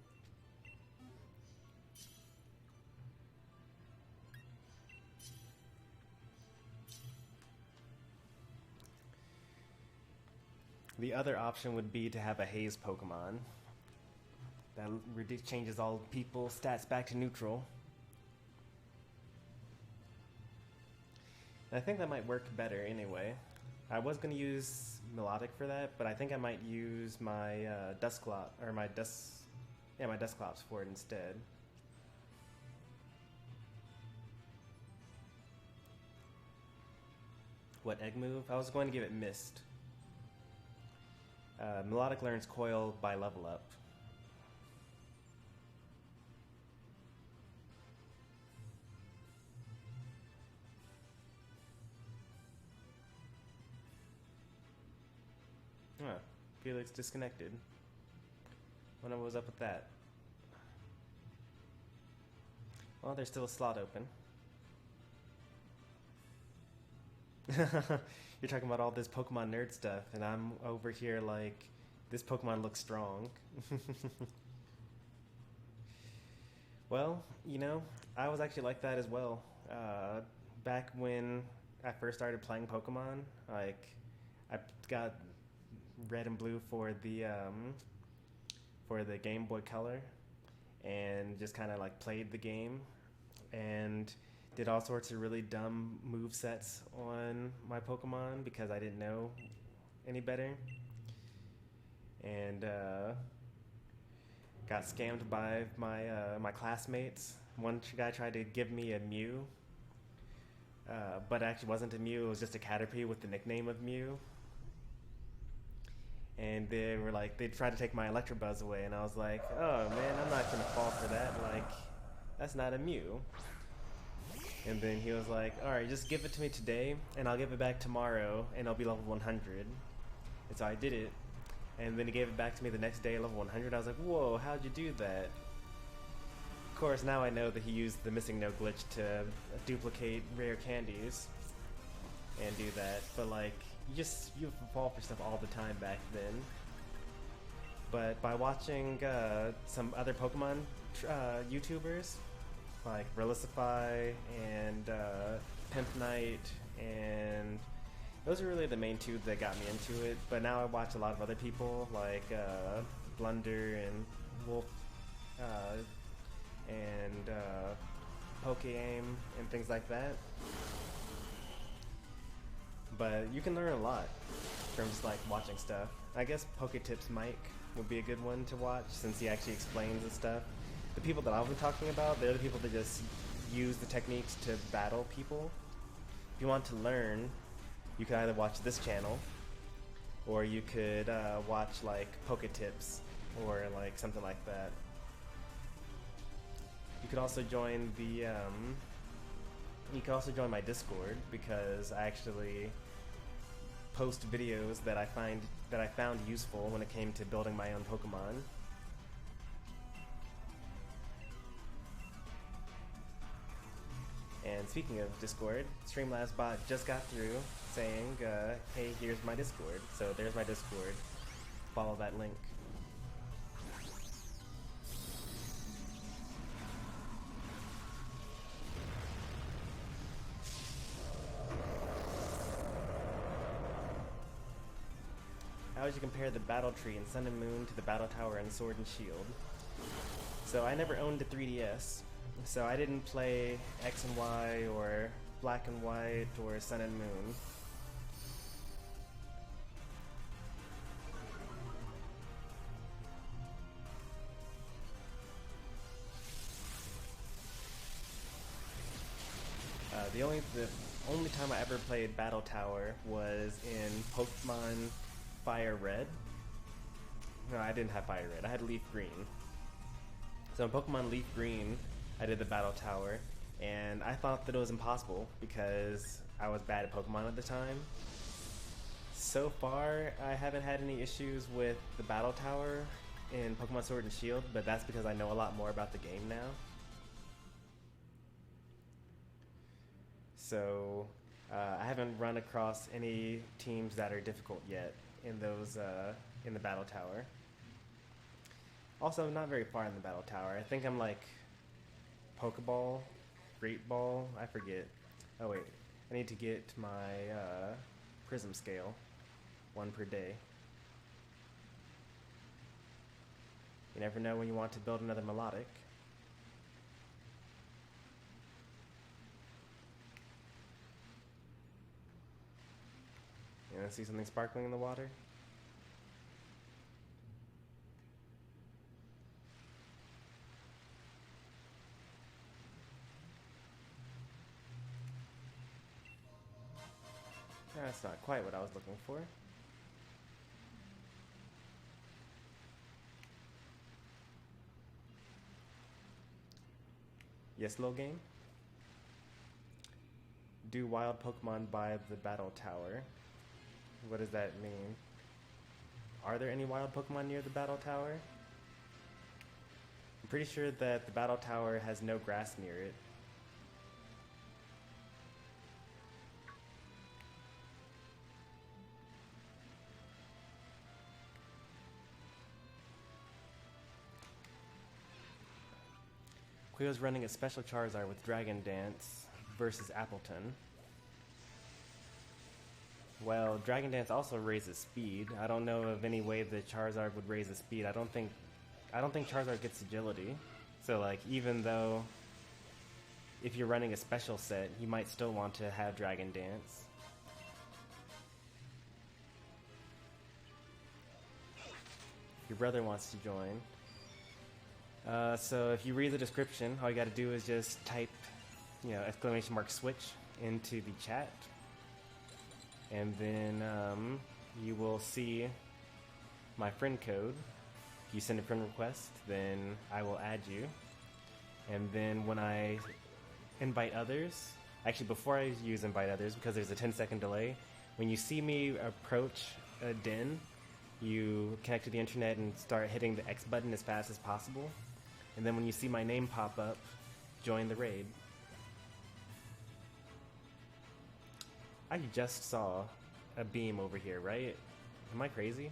The other option would be to have a Haze Pokemon. That changes all people's stats back to neutral. And I think that might work better anyway. I was going to use Melodic for that, but I think I might use my Dusclops, or my Dusclops for it instead. What egg move? I was going to give it Mist. Melodic learns Coil by level up. Huh. Felix disconnected. Wonder what was up with that. Well, there's still a slot open. You're talking about all this Pokemon nerd stuff, and I'm over here like, this Pokemon looks strong. Well, you know, I was actually like that as well. Back when I first started playing Pokemon, like, I got Red and Blue for the Game Boy Color, and just kind of like played the game and did all sorts of really dumb move sets on my Pokemon because I didn't know any better, and got scammed by my classmates. One guy tried to give me a Mew, but it actually wasn't a Mew. It was just a Caterpie with the nickname of Mew. And they were like, they tried to take my Electabuzz away, and I was like, oh man, I'm not gonna fall for that. Like, that's not a Mew. And then he was like, all right, just give it to me today, and I'll give it back tomorrow, and I'll be level 100. And so I did it, and then he gave it back to me the next day, level 100. I was like, whoa, how'd you do that? Of course, now I know that he used the missing no glitch to duplicate rare candies and do that, but like, you fall for stuff all the time back then. But by watching some other Pokemon YouTubers, like Relisify and Pimp Knight, and those are really the main two that got me into it. But now I watch a lot of other people like Blunder and Wolf and Poke-Aim and things like that. But you can learn a lot from just like watching stuff. I guess Poketips Mike would be a good one to watch since he actually explains the stuff. The people that I'll be talking about, they're the people that just use the techniques to battle people. If you want to learn, you can either watch this channel, or you could watch like Poketips or like something like that. You could also join the you can also join my Discord, because I actually post videos that I found useful when it came to building my own Pokemon. And speaking of Discord, Streamlabs bot just got through saying, hey, here's my Discord. So there's my Discord. Follow that link. How would you compare the battle tree in Sun and Moon to the battle tower in Sword and Shield? So I never owned a 3DS, so I didn't play X and Y or Black and White or Sun and Moon. The only time I ever played Battle Tower was in Pokemon Fire Red. No, I didn't have Fire Red. I had Leaf Green. So in Pokemon Leaf Green, I did the Battle Tower, and I thought that it was impossible because I was bad at Pokemon at the time. So far, I haven't had any issues with the Battle Tower in Pokemon Sword and Shield, but that's because I know a lot more about the game now. So I haven't run across any teams that are difficult yet in those in the Battle Tower. Also, I'm not very far in the Battle Tower. I think I'm like Pokeball, Great Ball, I forget. Oh wait, I need to get my Prism Scale, 1 per day. You never know when you want to build another Melodic. You wanna see something sparkling in the water? That's not quite what I was looking for. Yes, little game? Do wild Pokemon by the Battle Tower? What does that mean? Are there any wild Pokemon near the Battle Tower? I'm pretty sure that the Battle Tower has no grass near it. Cleo's running a special Charizard with Dragon Dance versus Appleton. Well, Dragon Dance also raises speed. I don't know of any way that Charizard would raise the speed. I don't think Charizard gets agility. So like, even though if you're running a special set, you might still want to have Dragon Dance. Your brother wants to join. So if you read the description, all you gotta do is just type, !switch into the chat. And then you will see my friend code. If you send a friend request, then I will add you. And then when I invite others, actually before I use invite others, because there's a 10-second delay, when you see me approach a den, you connect to the internet and start hitting the X button as fast as possible. And then when you see my name pop up, join the raid. I just saw a beam over here, right? Am I crazy?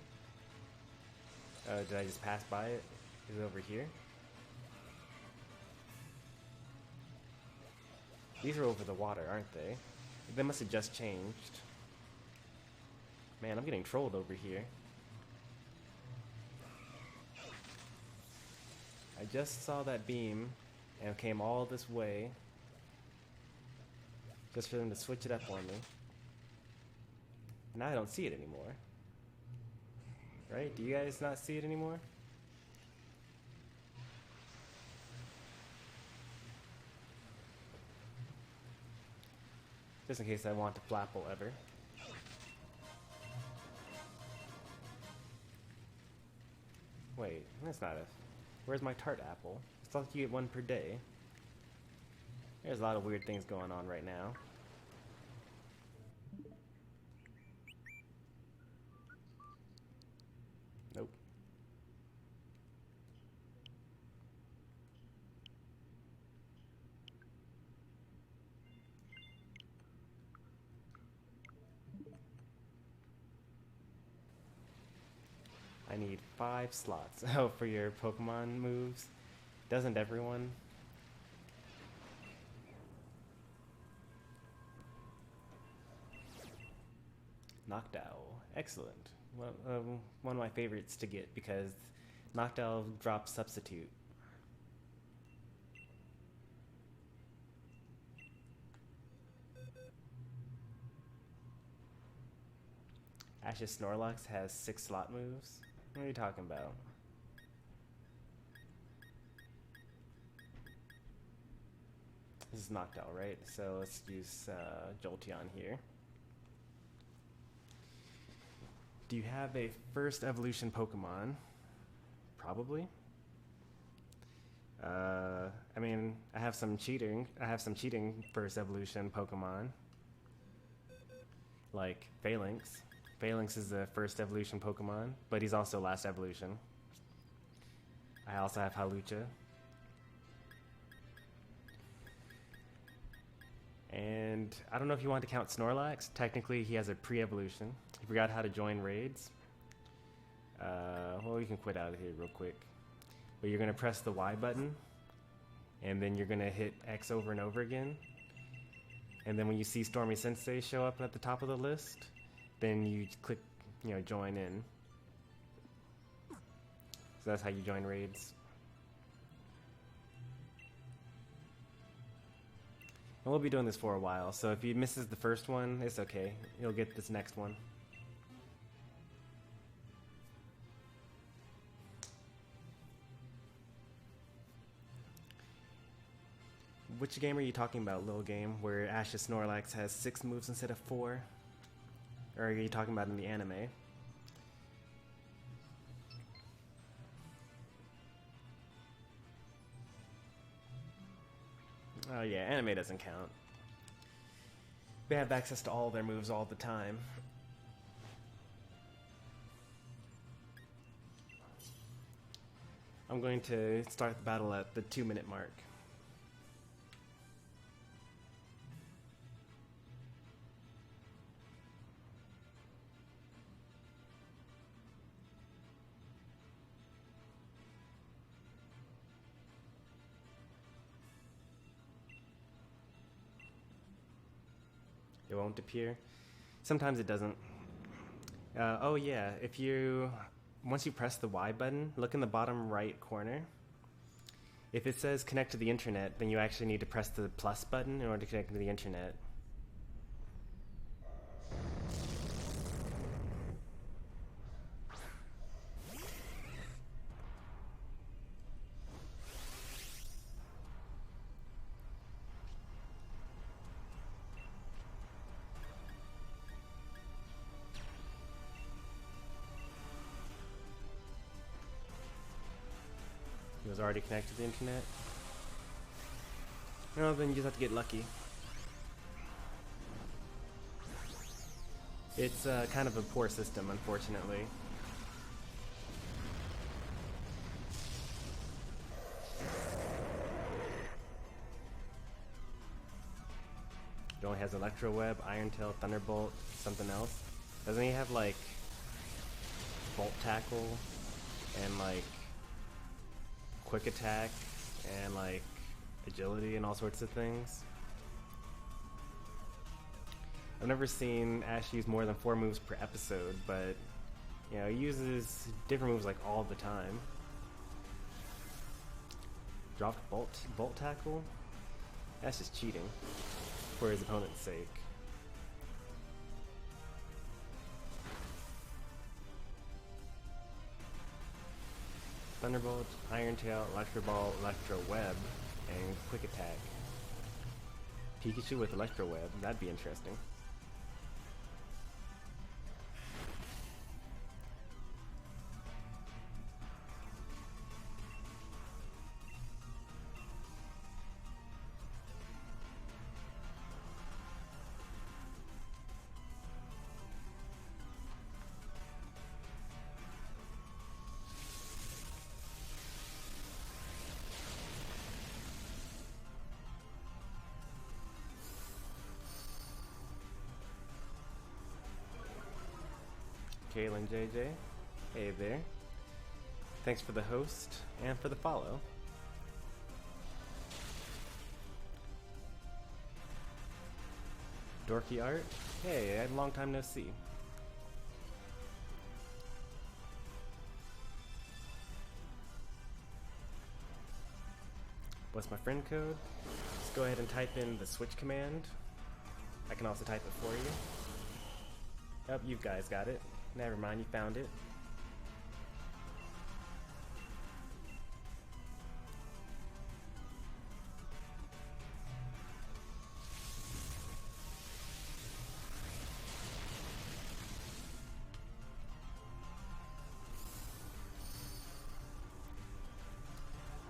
Did I just pass by it? Is it over here? These are over the water, aren't they? They must have just changed. Man, I'm getting trolled over here. I just saw that beam and came all this way just for them to switch it up on me. Now I don't see it anymore. Right? Do you guys not see it anymore? Just in case I want to flapple ever. Wait, that's not a... Where's my tart apple? It's like you get one per day. There's a lot of weird things going on right now. Nope. I need 5 slots. Oh, for your Pokemon moves? Doesn't everyone? Noctowl. Excellent. Well, one of my favorites to get because Noctowl drops Substitute. Ash's Snorlax has 6 slot moves? What are you talking about? This is Noctowl, right? So let's use Jolteon here. Do you have a first evolution Pokemon? Probably. I mean, I have some cheating first evolution Pokemon. Like Phalanx. Phalanx is the first evolution Pokemon, but he's also last evolution. I also have Halucha. And I don't know if you want to count Snorlax. Technically, he has a pre-evolution. He forgot how to join raids. Well, you can quit out of here real quick. But you're going to press the Y button, and then you're going to hit X over and over again. And then when you see Stormy Sensei show up at the top of the list, then you click, join in. So that's how you join raids. And we'll be doing this for a while, so if he misses the first one, it's okay. You'll get this next one. Which game are you talking about, Lil Game, where Ash's Snorlax has 6 moves instead of 4? Or are you talking about in the anime? Oh yeah, anime doesn't count. We have access to all their moves all the time. I'm going to start the battle at the 2-minute mark. It won't appear. Sometimes it doesn't. Oh yeah, once you press the Y button, look in the bottom right corner. If it says connect to the internet, then you actually need to press the plus button in order to connect to the internet. It was already connected to the internet. No, then you just have to get lucky. It's kind of a poor system, unfortunately. It only has Electro Web, Iron Tail, Thunderbolt, something else. Doesn't he have like Bolt Tackle and like Quick Attack and like Agility and all sorts of things? I've never seen Ash use more than 4 moves per episode, but you know, he uses different moves like all the time. Dropped Bolt Tackle? That's just cheating for his opponent's sake. Thunderbolt, Iron Tail, Electro Ball, Electro Web, and Quick Attack. Pikachu with Electro Web, that'd be interesting. Kaylin JJ, hey there. Thanks for the host and for the follow. Dorky Art, hey, I had a long time no see. What's my friend code? Just go ahead and type in the switch command. I can also type it for you. Oh, you guys got it. Never mind, you found it.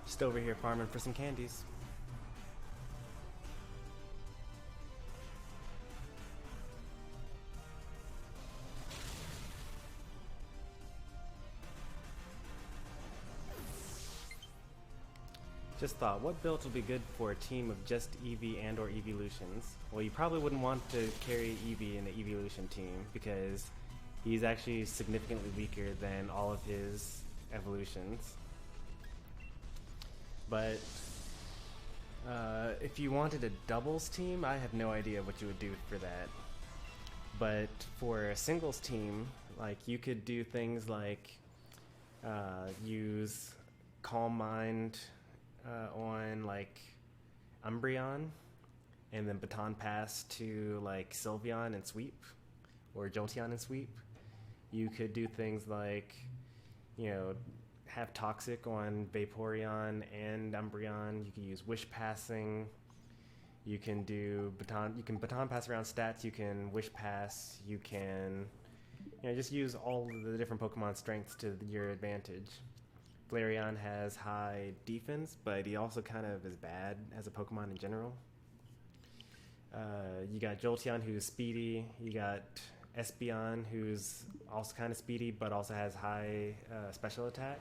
Just over here farming for some candies. Just thought, what build will be good for a team of just Eevee and or Evolutions? Well, you probably wouldn't want to carry Eevee in an Evolution team because he's actually significantly weaker than all of his evolutions. But if you wanted a doubles team, I have no idea what you would do for that. But for a singles team, like you could do things like use Calm Mind on like Umbreon, and then Baton Pass to like Sylveon and Sweep, or Jolteon and Sweep. You could do things like, you know, have Toxic on Vaporeon and Umbreon. You can use Wish Passing. You can do Baton Pass around stats. You can Wish Pass. You can, you know, just use all of the different Pokemon strengths to your advantage. Flareon has high defense, but he also kind of is bad as a Pokemon in general. You got Jolteon, who's speedy. You got Espeon, who's also kind of speedy, but also has high special attack.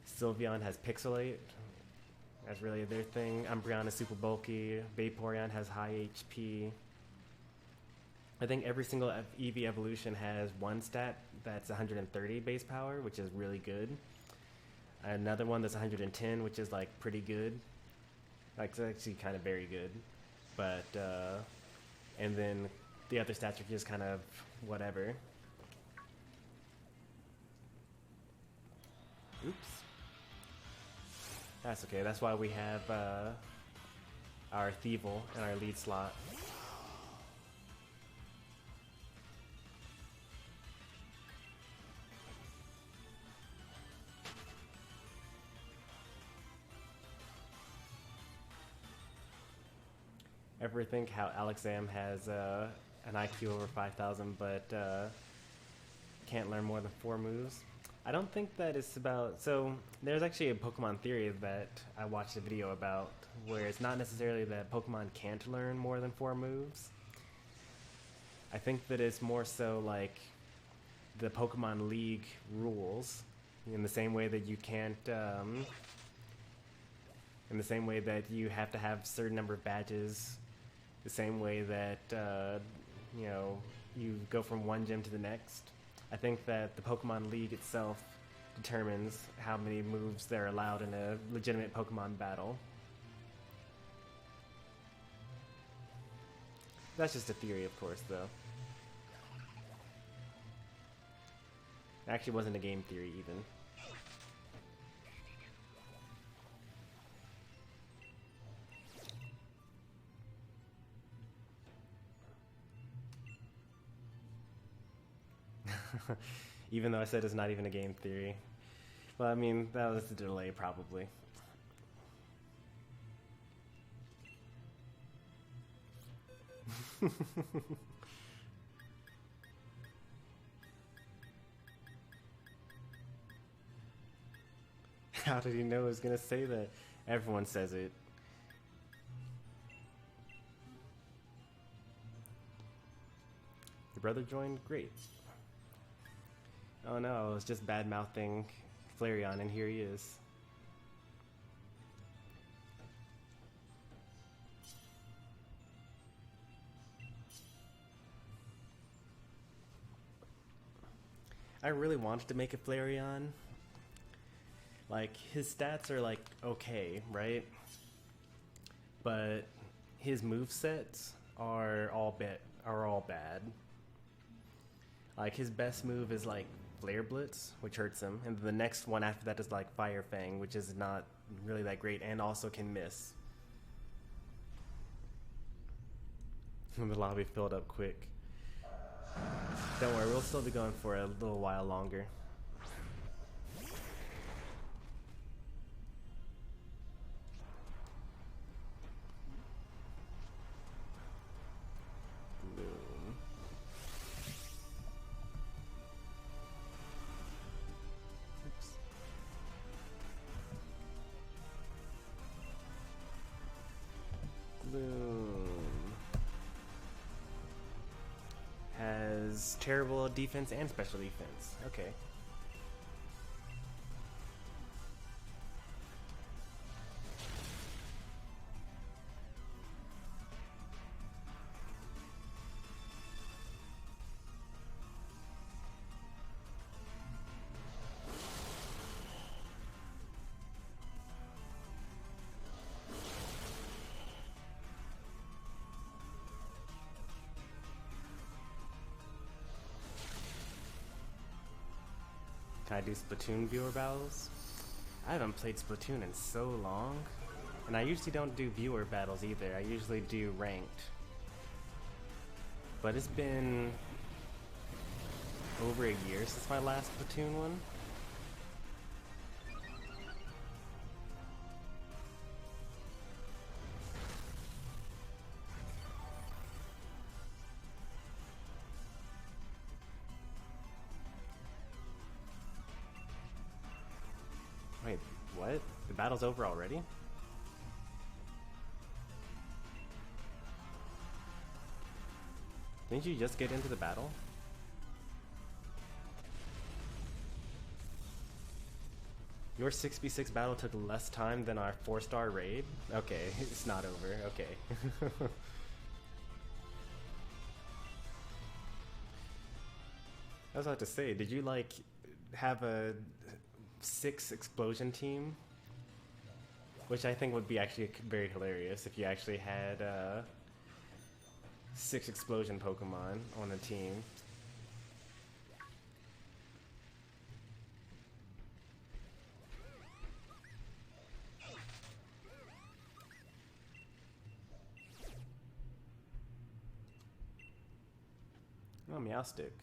Sylveon has Pixelate. That's really their thing. Umbreon is super bulky. Vaporeon has high HP. I think every single Eevee evolution has one stat that's 130 base power, which is really good. Another one that's 110, which is like pretty good. Like it's actually kind of very good. But and then the other stats are just kind of whatever. Oops. That's okay. That's why we have our Thievel in our lead slot. Ever think how Alexam has an IQ over 5,000 but can't learn more than 4 moves? I don't think that it's about... So, there's actually a Pokemon theory that I watched a video about where it's not necessarily that Pokemon can't learn more than 4 moves. I think that it's more so like the Pokemon League rules, in the same way that you can't... in the same way that you have to have a certain number of badges, the same way that, you know, you go from one gym to the next. I think that the Pokemon League itself determines how many moves they're allowed in a legitimate Pokemon battle. That's just a theory, of course, though. It actually wasn't a game theory, even. Even though I said it's not even a game theory. Well, I mean, that was a delay, probably. How did he know I was gonna say that? Everyone says it. Your brother joined? Great. Oh no, I was just bad-mouthing Flareon, and here he is. I really wanted to make a Flareon. Like, his stats are, like, okay, right? But his movesets are all bad. Like, his best move is, like, Flare Blitz, which hurts him, and the next one after that is like Fire Fang, which is not really that great and also can miss. The lobby filled up quick. Don't worry, we'll still be going for a little while longer. Has terrible defense and special defense. Okay. Can I do Splatoon viewer battles? I haven't played Splatoon in so long. And I usually don't do viewer battles either. I usually do ranked. But it's been over a year since my last Splatoon one. Wait, what? The battle's over already? Didn't you just get into the battle? Your 6v6 battle took less time than our 4-star raid? Okay, it's not over, okay. I was about to say, did you like have a 6 explosion team? Which I think would be actually very hilarious if you actually had 6 explosion Pokemon on a team. Oh, meow stick.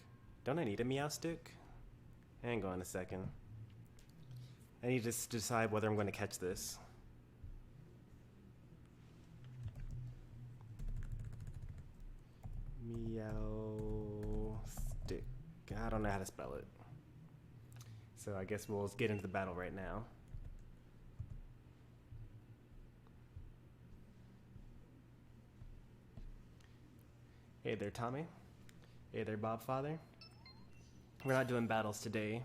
Don't I need a meow stick? Hang on a second. I need to decide whether I'm going to catch this. Meow stick. I don't know how to spell it. So I guess we'll get into the battle right now. Hey there, Tommy. Hey there, Bobfather. We're not doing battles today.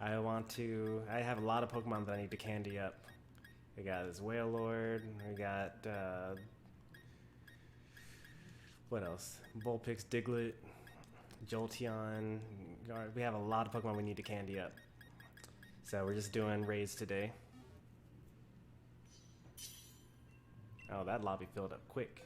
I have a lot of Pokemon that I need to candy up. We got this Whale Lord, we got, what else? Vulpix, Diglett, Jolteon. We have a lot of Pokemon we need to candy up. So we're just doing raids today. Oh, that lobby filled up quick.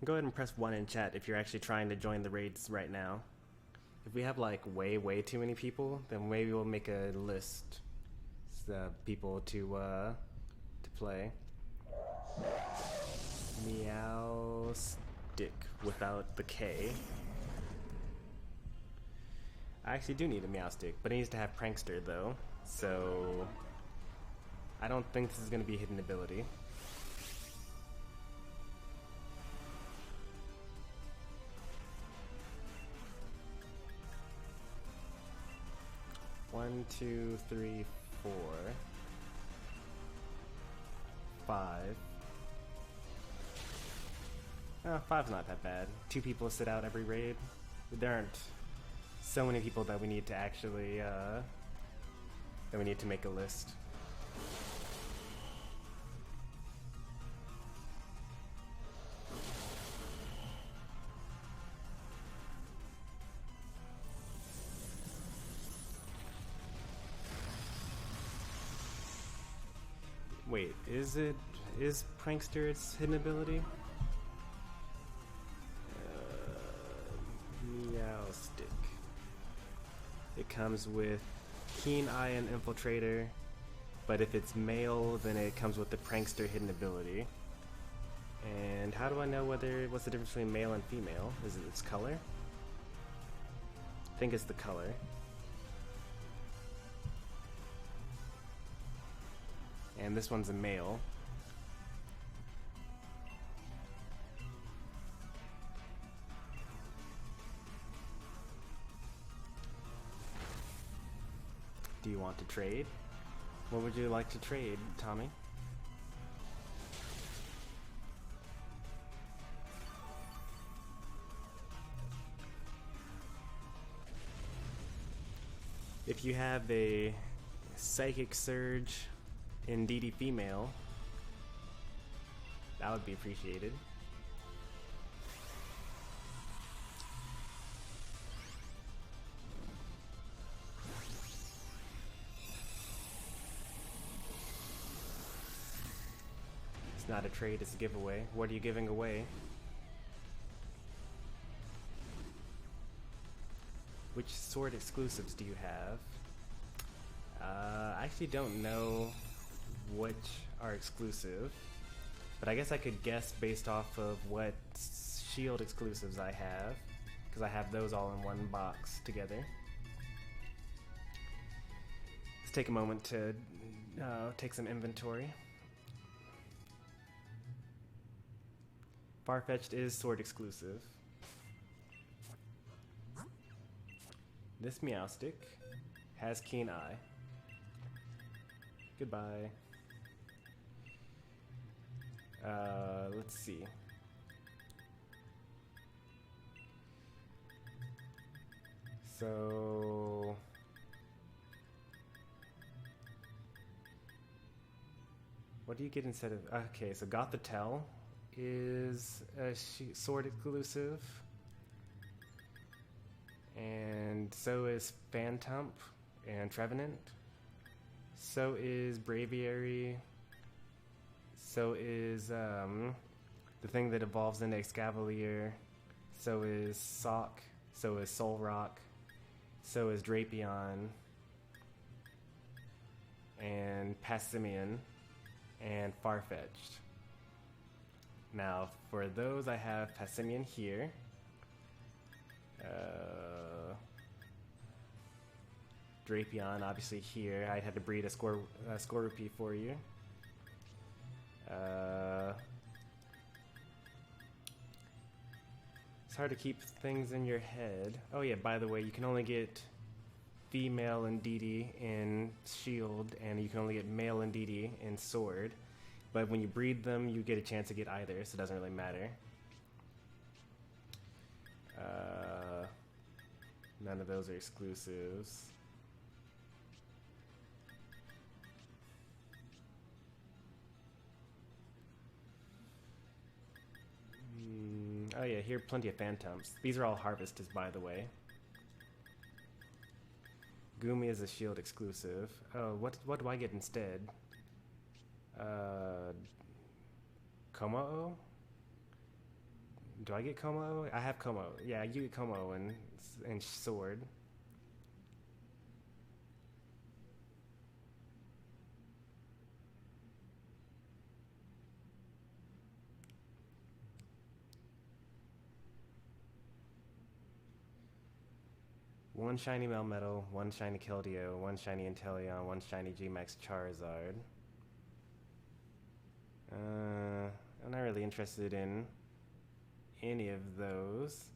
Go ahead and press 1 in chat if you're actually trying to join the raids right now. If we have like way too many people, then maybe we'll make a list of people to play. Meow stick without the K. I actually do need a meow stick, but it needs to have prankster though, so I don't think this is going to be a hidden ability. One, two, three, 4, 5. Oh, 5's not that bad. 2 people sit out every raid. There aren't so many people that we need to actually, that we need to make a list. Wait, is Prankster its hidden ability? Meow stick. It comes with Keen Eye and Infiltrator, but if it's male, then it comes with the Prankster hidden ability. And how do I know what's the difference between male and female? Is it its color? I think it's the color. And this one's a male. Do you want to trade? What would you like to trade, Tommy? If you have a Psychic Surge in DD female, that would be appreciated. It's not a trade, it's a giveaway. What are you giving away? Which sword exclusives do you have? I actually don't know which are exclusive, but I guess I could guess based off of what shield exclusives I have, because I have those all in one box together. Let's take a moment to take some inventory. Farfetch'd is sword exclusive. This Meowstick has Keen Eye. Goodbye. Let's see. So what do you get instead of? Okay, so Gothitelle is a sword exclusive, and so is Phantump and Trevenant. So is Braviary. So is the thing that evolves into Excavalier. So is Sock So is Solrock. So is Drapion. And Passimian. And Farfetch'd. Now, for those, I have Passimian here. Drapion, obviously here. I had to breed a Scorupi for you. It's hard to keep things in your head. Oh yeah, by the way, you can only get female Indeedee in Shield, and you can only get male Indeedee in Sword. But when you breed them, you get a chance to get either, so it doesn't really matter. None of those are exclusives. Oh yeah, here are plenty of Phantoms. These are all Harvesters, by the way. Gumi is a Shield exclusive. Oh, what do I get instead? Komo-o? Do I get Komo-o? I have Komo. Yeah, you get Komo and Sword. One shiny Melmetal, one shiny Keldeo, one shiny Inteleon, one shiny G-Max Charizard. I'm not really interested in any of those.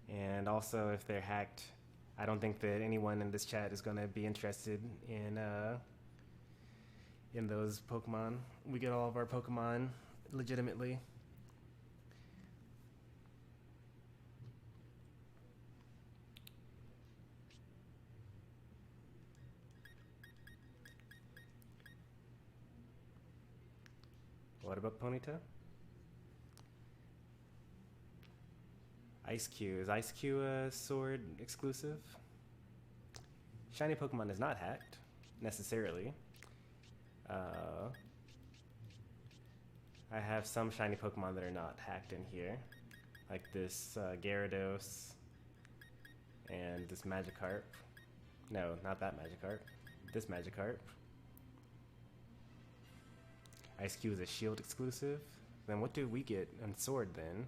And also, if they're hacked, I don't think that anyone in this chat is going to be interested in those Pokemon. We get all of our Pokemon legitimately. What about Ponyta? Ice-Q. Is Ice-Q a Sword exclusive? Shiny Pokemon is not hacked, necessarily. I have some shiny Pokemon that are not hacked in here. Like this Gyarados and this Magikarp. No, not that Magikarp. This Magikarp. Ice-Q is a Shield exclusive. Then what do we get on Sword then?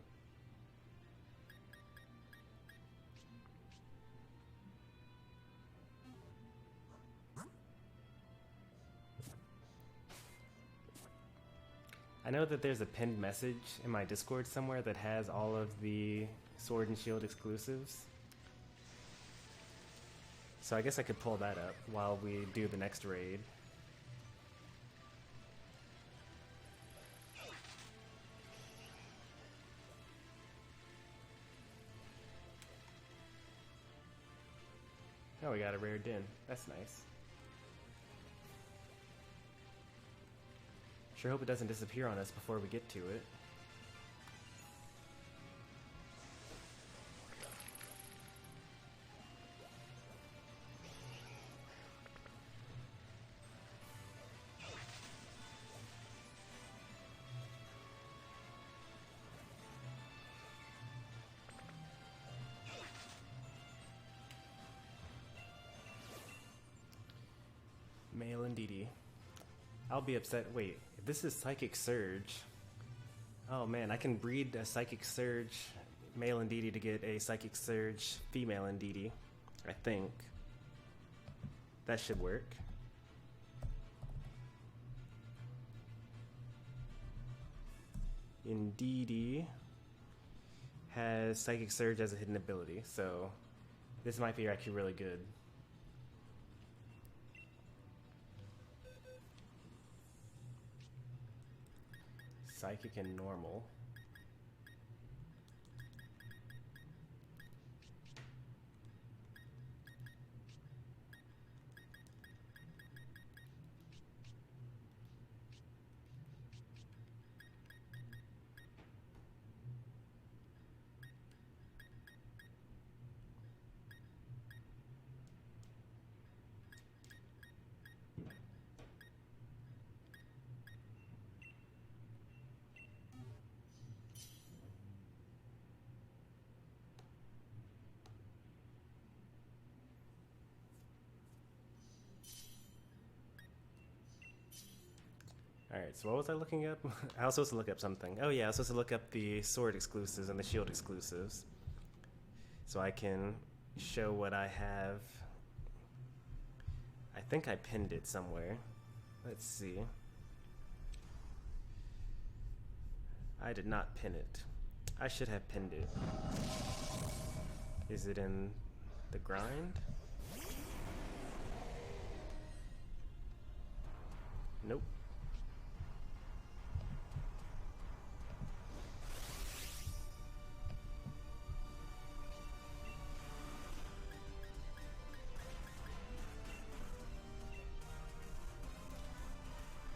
I know that there's a pinned message in my Discord somewhere that has all of the Sword and Shield exclusives. So I guess I could pull that up while we do the next raid. Oh, we got a rare Din. That's nice. Sure hope it doesn't disappear on us before we get to it. Male Indeedee. I'll be upset. Wait, if this is Psychic Surge. Oh man, I can breed a Psychic Surge male Indeedee to get a Psychic Surge female Indeedee. I think. That should work. Indeedee has Psychic Surge as a hidden ability, so this might be actually really good. Psychic and normal. Alright, so what was I looking up? I was supposed to look up something. Oh yeah, I was supposed to look up the sword exclusives and the shield exclusives. So I can show what I have. I think I pinned it somewhere. Let's see. I did not pin it. I should have pinned it. Is it in the grind? Nope.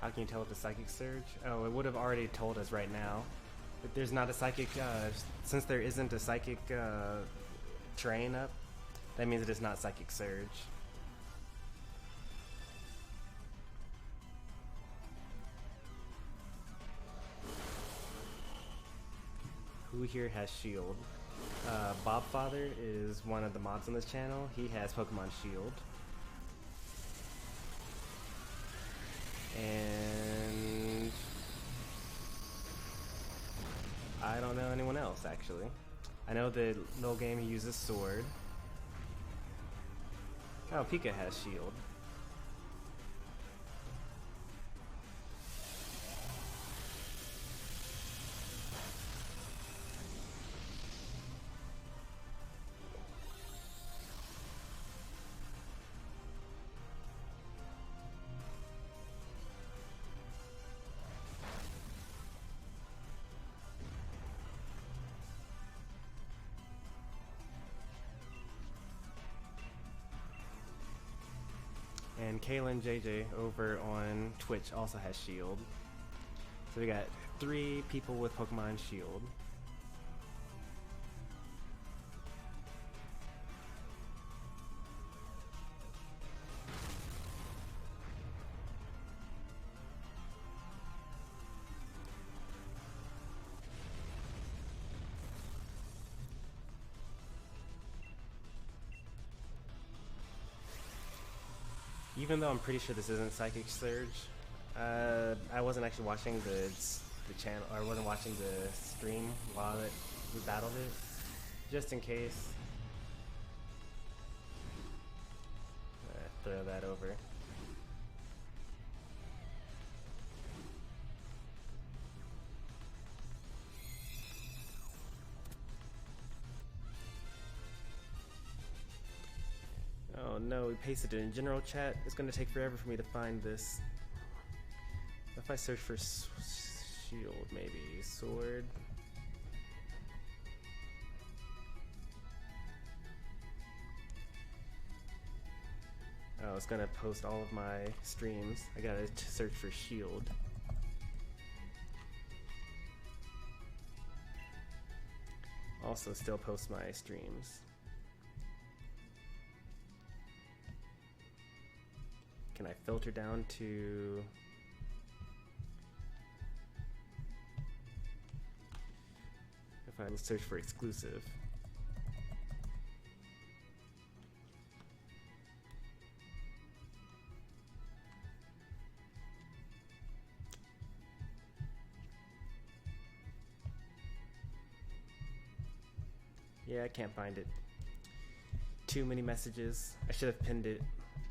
How can you tell if the psychic surge? Oh, it would have already told us right now. If there's not a psychic, since there isn't a psychic train up, that means it is not psychic surge. Who here has shield? Bobfather is one of the mods on this channel. He has Pokemon Shield. And I don't know anyone else, actually. I know the little game he uses sword. Oh, Pika has shield. And Kaylin JJ over on Twitch also has shield. So we got 3 people with Pokemon Shield. Even though I'm pretty sure this isn't Psychic Surge, I wasn't actually watching the channel, or I wasn't watching the stream while we battled it, just in case. Throw that over. Oh no, we pasted it in general chat. It's gonna take forever for me to find this. If I search for shield, maybe sword. Oh, it's gonna post all of my streams. I gotta search for shield. Also, still post my streams. Can I filter down to... If I search for exclusive. Yeah, I can't find it. Too many messages. I should have pinned it.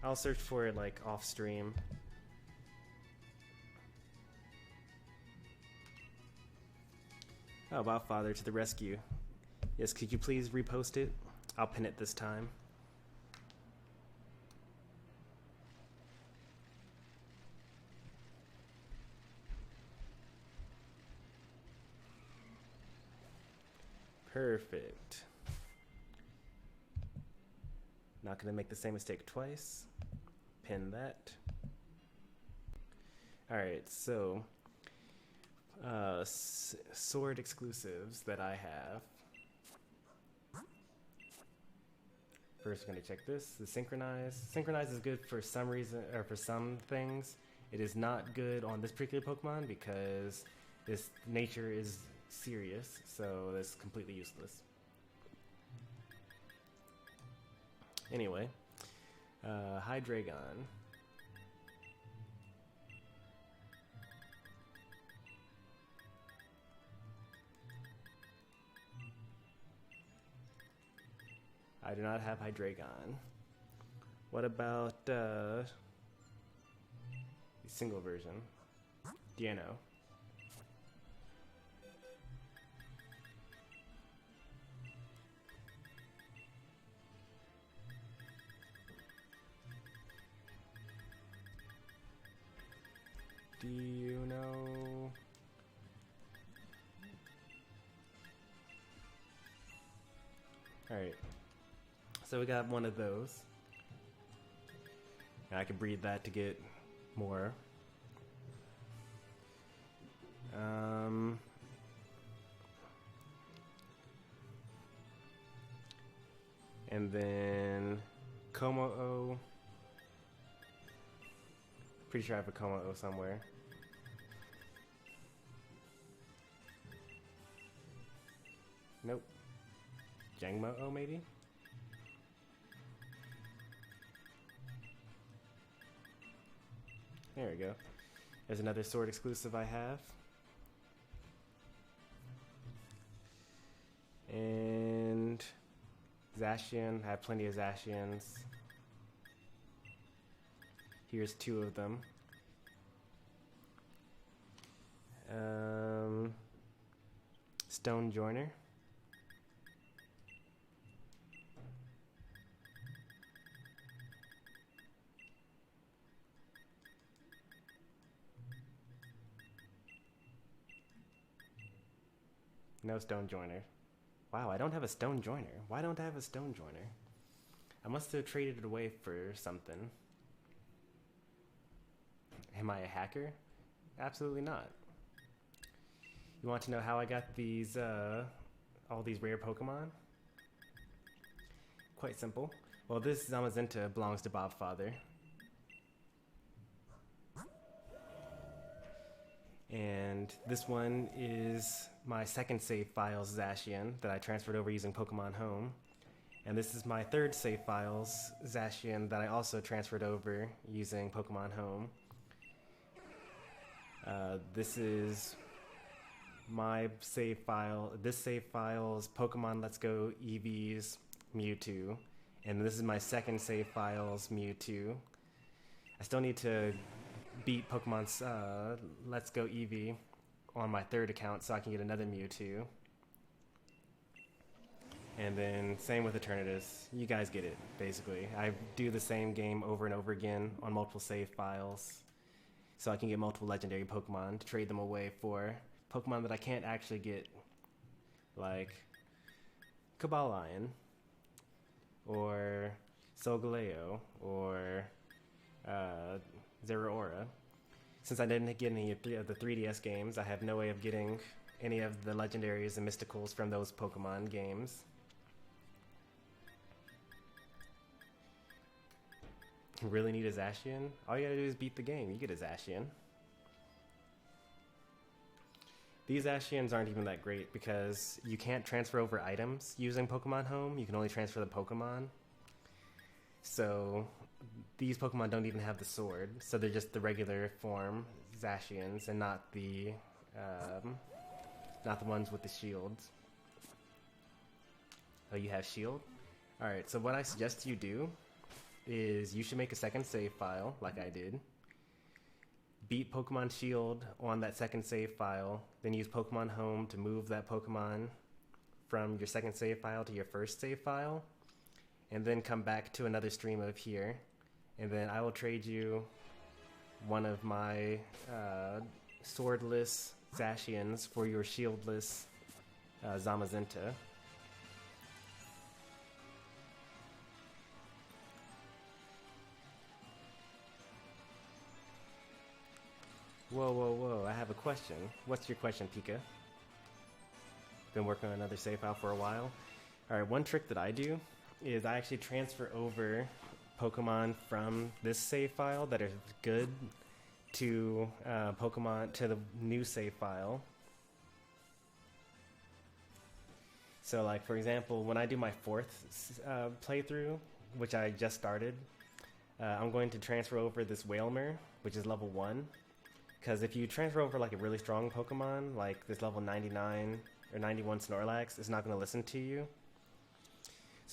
I'll search for it like off stream. Oh, Bobfather to the rescue. Yes, could you please repost it? I'll pin it this time. Perfect. Not gonna make the same mistake twice. Pin that. Alright, so sword exclusives that I have. First, we're gonna check this. The synchronize. Synchronize is good for some reason, or for some things. It is not good on this particular Pokemon because this nature is serious, so that's completely useless. Anyway, Hydreigon. I do not have Hydreigon. What about the single version? Do you know? Do you know? Alright. So we got one of those. And I can breed that to get more. And then Como-O. Pretty sure I have a Como-O somewhere. Nope. Jangmo-O maybe? There we go. There's another sword exclusive I have. And Zacian, I have plenty of Zacians. Here's two of them. Stone Joiner. No Stone Joiner. Wow, I don't have a Stone Joiner. Why don't I have a Stone Joiner? I must have traded it away for something. Am I a hacker? Absolutely not. You want to know how I got these, all these rare Pokemon? Quite simple. Well, this Zamazenta belongs to Bobfather. And this one is my second save files Zacian that I transferred over using Pokemon Home. And this is my third save files Zacian that I also transferred over using Pokemon Home. This is my save file. This save file is Pokemon Let's Go Eevee's Mewtwo. And this is my second save files Mewtwo. I still need to beat Pokemon's Let's Go Eevee on my third account so I can get another Mewtwo. And then same with Eternatus. You guys get it, basically. I do the same game over and over again on multiple save files so I can get multiple legendary Pokemon to trade them away for Pokemon that I can't actually get, like Kabalion or Solgaleo or Zeraora. Since I didn't get any of the 3DS games, I have no way of getting any of the legendaries and mysticals from those Pokemon games. Really need a Zacian? All you gotta do is beat the game. You get a Zacian. These Zacians aren't even that great because you can't transfer over items using Pokemon Home. You can only transfer the Pokemon. So these Pokemon don't even have the sword, so they're just the regular form Zacians and not the ones with the shields. Oh, you have shield? Alright, so what I suggest you do is you should make a second save file, like I did. Beat Pokemon Shield on that second save file, then use Pokemon Home to move that Pokemon from your second save file to your first save file, and then come back to another stream of here, and then I will trade you one of my swordless Zacians for your shieldless Zamazenta. Whoa, whoa, whoa, I have a question. What's your question, Pika? Been working on another save file for a while. Alright, one trick that I do is I actually transfer over Pokemon from this save file that are good to Pokemon to the new save file. So like, for example, when I do my fourth playthrough, which I just started, I'm going to transfer over this Wailmer, which is level 1. Because if you transfer over like a really strong Pokemon, like this level 99 or 91 Snorlax, it's not going to listen to you.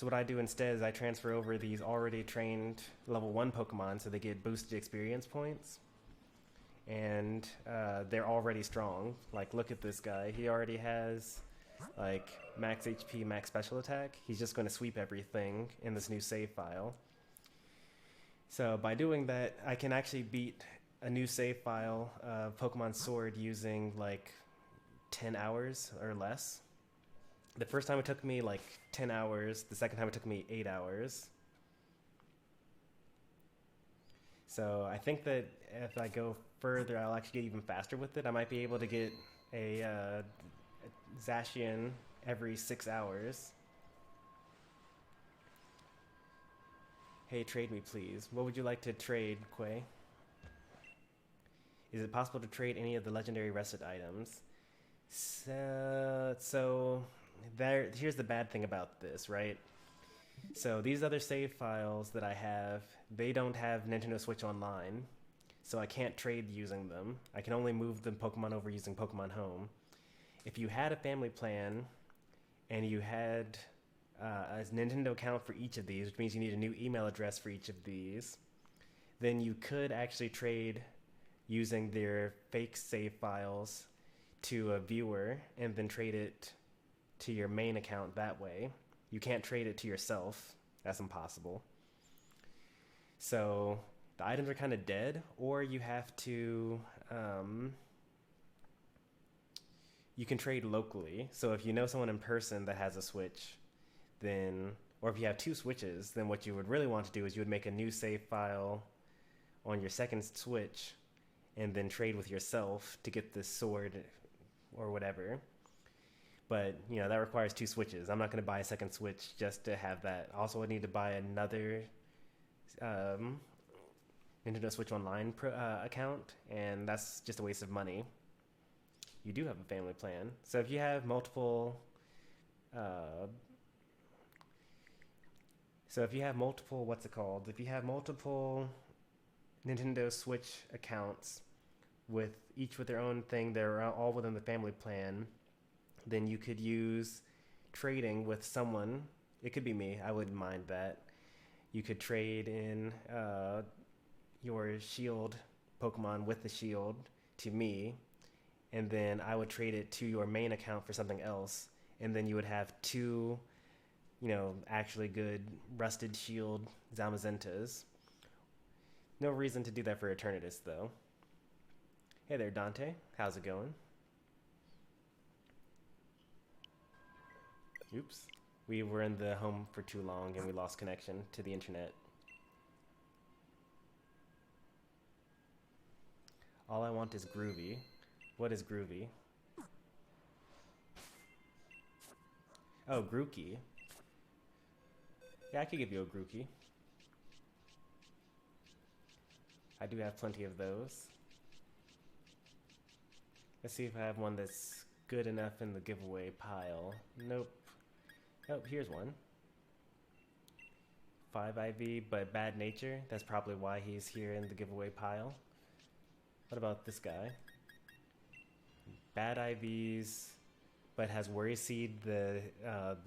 So what I do instead is I transfer over these already trained level 1 Pokemon so they get boosted experience points. And they're already strong. Like, look at this guy. He already has, like, max HP, max special attack. He's just going to sweep everything in this new save file. So by doing that, I can actually beat a new save file of Pokemon Sword using, like, 10 hours or less. The first time it took me like 10 hours. The second time it took me 8 hours. So I think that if I go further, I'll actually get even faster with it. I might be able to get a Zacian every 6 hours. Hey, trade me please. What would you like to trade, Quay? Is it possible to trade any of the legendary rested items? So here's the bad thing about this, right? So these other save files that I have, they don't have Nintendo Switch Online, so I can't trade using them. I can only move the Pokemon over using Pokemon Home. If you had a family plan and you had a Nintendo account for each of these, which means you need a new email address for each of these, then you could actually trade using their fake save files to a viewer and then trade it to your main account that way. You can't trade it to yourself. That's impossible. So the items are kind of dead, or you have to you can trade locally. So if you know someone in person that has a Switch, then, or if you have 2 Switches, then what you would really want to do is you would make a new save file on your second Switch and then trade with yourself to get this sword or whatever. But, you know, that requires 2 Switches. I'm not going to buy a second Switch just to have that. Also, I need to buy another Nintendo Switch Online account, and that's just a waste of money. You do have a family plan. So if you have multiple... If you have multiple Nintendo Switch accounts with each with their own thing, they're all within the family plan, then you could use trading with someone. It could be me. I wouldn't mind that. You could trade in your shield Pokemon with the shield to me, and then I would trade it to your main account for something else, and then you would have 2, you know, actually good rusted shield Zamazentas. No reason to do that for Eternatus, though. Hey there, Dante. How's it going? Oops. We were in the home for too long and we lost connection to the internet. All I want is groovy. What is groovy? Oh, Grookey. Yeah, I could give you a Grookey. I do have plenty of those. Let's see if I have one that's good enough in the giveaway pile. Nope. Oh, here's one. 5 IV, but bad nature. That's probably why he's here in the giveaway pile. What about this guy? Bad IVs, but has Worry Seed, the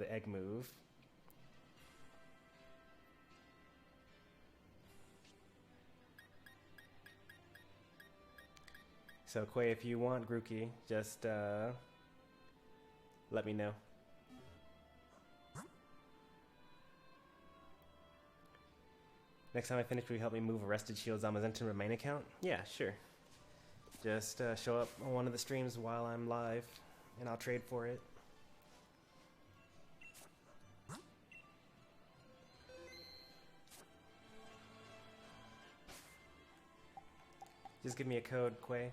egg move. So Quay, if you want Grookey, just let me know. Next time I finish, will you help me move Arrested Shield Zamazenta to my main account? Yeah, sure. Just show up on one of the streams while I'm live, and I'll trade for it. Just give me a code, Quay.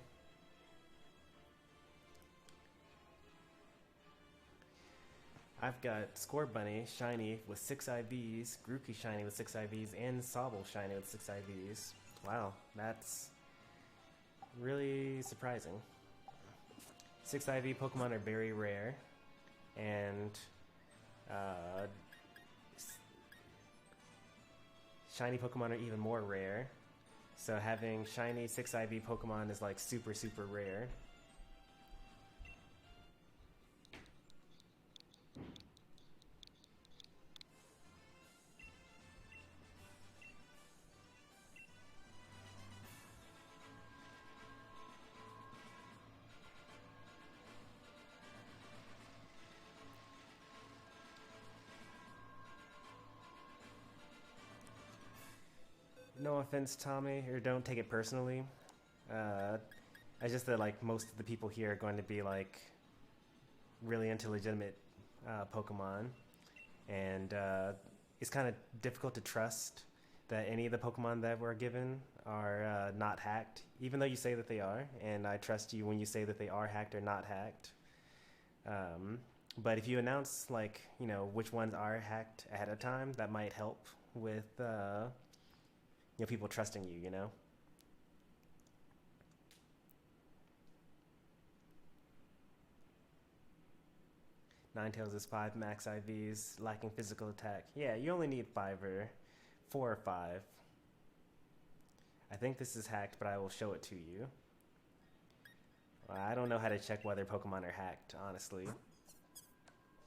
I've got Score Bunny Shiny with 6 IVs, Grookey Shiny with 6 IVs, and Sobble Shiny with 6 IVs. Wow, that's really surprising. 6 IV Pokemon are very rare, and shiny Pokemon are even more rare. So having shiny 6 IV Pokemon is like super, super rare. no offense, Tommy, or don't take it personally. It's just that like most of the people here are going to be like really into legitimate Pokemon, and it's kind of difficult to trust that any of the Pokemon that we're given are not hacked, even though you say that they are, and I trust you when you say that they are hacked or not hacked. But if you announce, like, you know, which ones are hacked ahead of time, that might help with, you know, people trusting you, you know? Ninetales is 5 max IVs, lacking physical attack. Yeah, you only need 5 or 4 or 5. I think this is hacked, but I will show it to you. I don't know how to check whether Pokemon are hacked, honestly.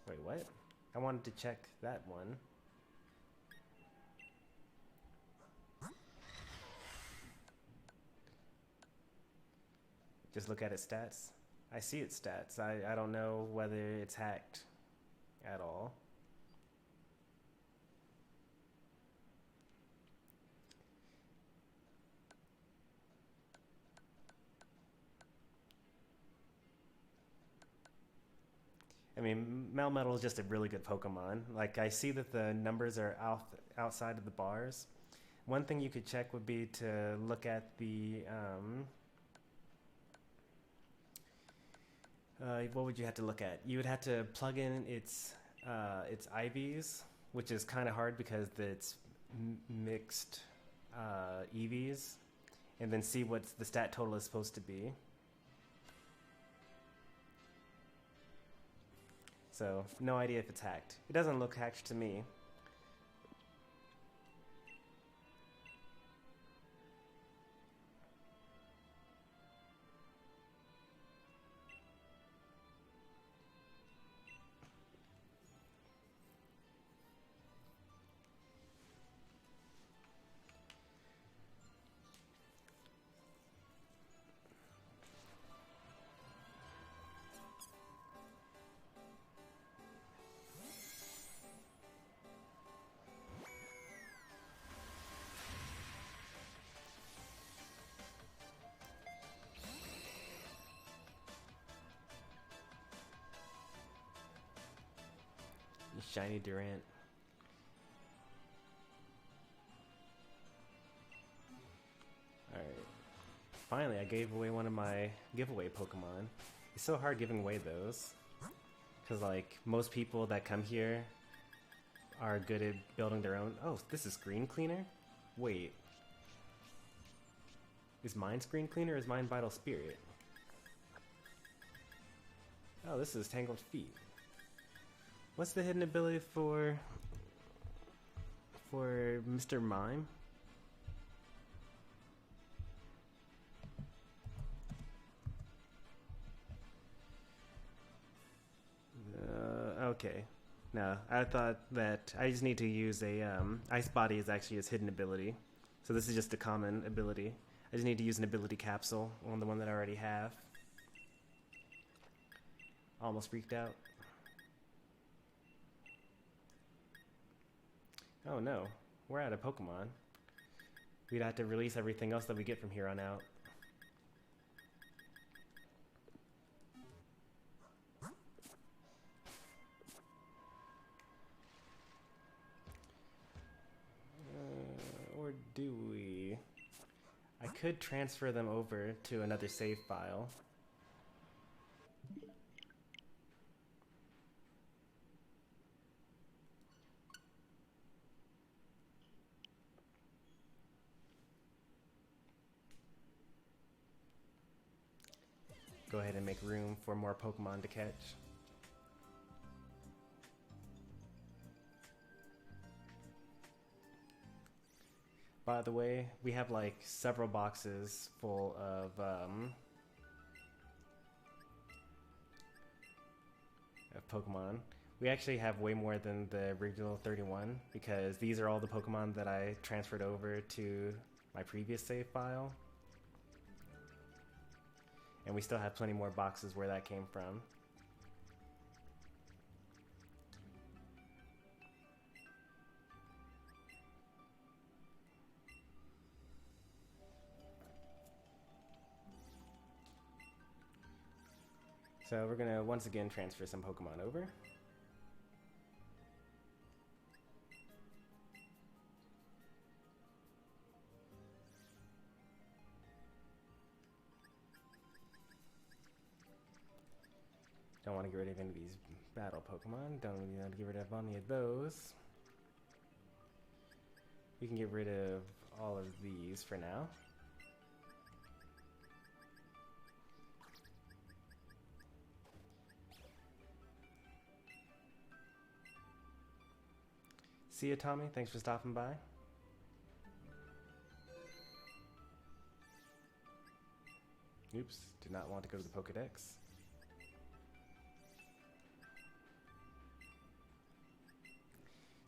Wait, what? I wanted to check that one. Just look at its stats. I see its stats. I don't know whether it's hacked at all. I mean, Melmetal is just a really good Pokemon. Like, I see that the numbers are outside of the bars. One thing you could check would be to look at the, what would you have to look at? You would have to plug in its IVs, which is kind of hard because it's mixed EVs, and then see what the stat total is supposed to be. So, no idea if it's hacked. It doesn't look hacked to me. Shiny Durant. Alright. Finally, I gave away one of my giveaway Pokemon. It's so hard giving away those. Because, like, most people that come here are good at building their own. Oh, this is Screen Cleaner? Wait. Is mine Screen Cleaner or is mine Vital Spirit? Oh, this is Tangled Feet. What's the hidden ability for Mr. Mime? Okay. No, I thought that I just need to use a Ice Body is actually his hidden ability. So this is just a common ability. I just need to use an ability capsule on the one that I already have. Almost freaked out. Oh no, we're out of Pokemon. We'd have to release everything else that we get from here on out. Or do we? I could transfer them over to another save file. Go ahead and make room for more Pokemon to catch. By the way, we have like several boxes full of Pokemon. We actually have way more than the original 31 because these are all the Pokemon that I transferred over to my previous save file. And we still have plenty more boxes where that came from. So we're gonna once again transfer some Pokemon over. Don't want to get rid of any of these battle Pokemon. Don't really want to get rid of any of those. We can get rid of all of these for now. See ya, Tommy. Thanks for stopping by. Oops, did not want to go to the Pokedex.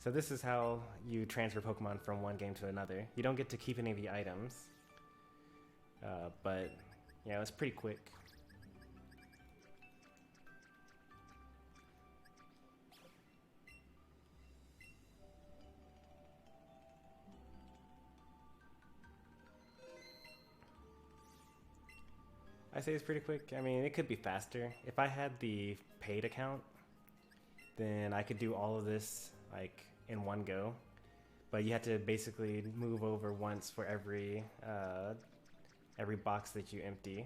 So this is how you transfer Pokemon from one game to another. You don't get to keep any of the items, but yeah, it's pretty quick. I say it's pretty quick. I mean, it could be faster. If I had the paid account, then I could do all of this like in one go. But you have to basically move over once for every box that you empty.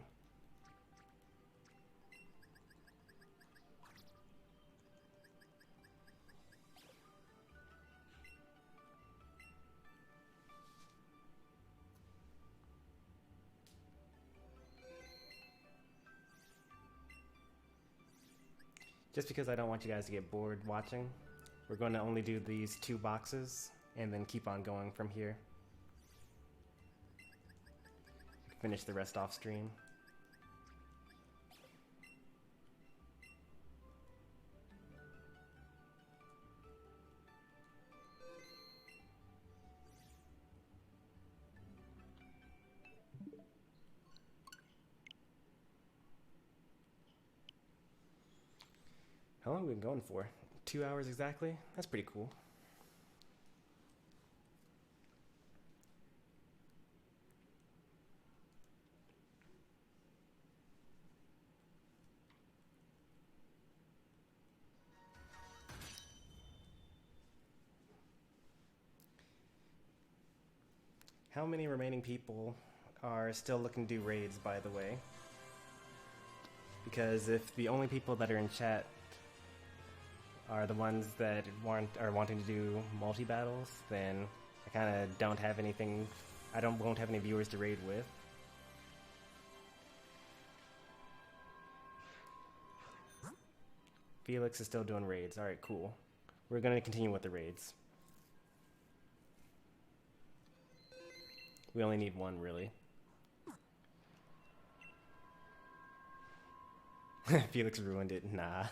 Just because I don't want you guys to get bored watching, we're going to only do these 2 boxes and then keep on going from here. Finish the rest off stream. How long have we been going for? 2 hours exactly? That's pretty cool. How many remaining people are still looking to do raids, by the way? Because if the only people that are in chat are the ones that are wanting to do multi-battles, then I kind of don't have anything. Won't have any viewers to raid with. Felix is still doing raids. All right, cool. We're gonna continue with the raids. We only need 1, really. Felix ruined it. Nah.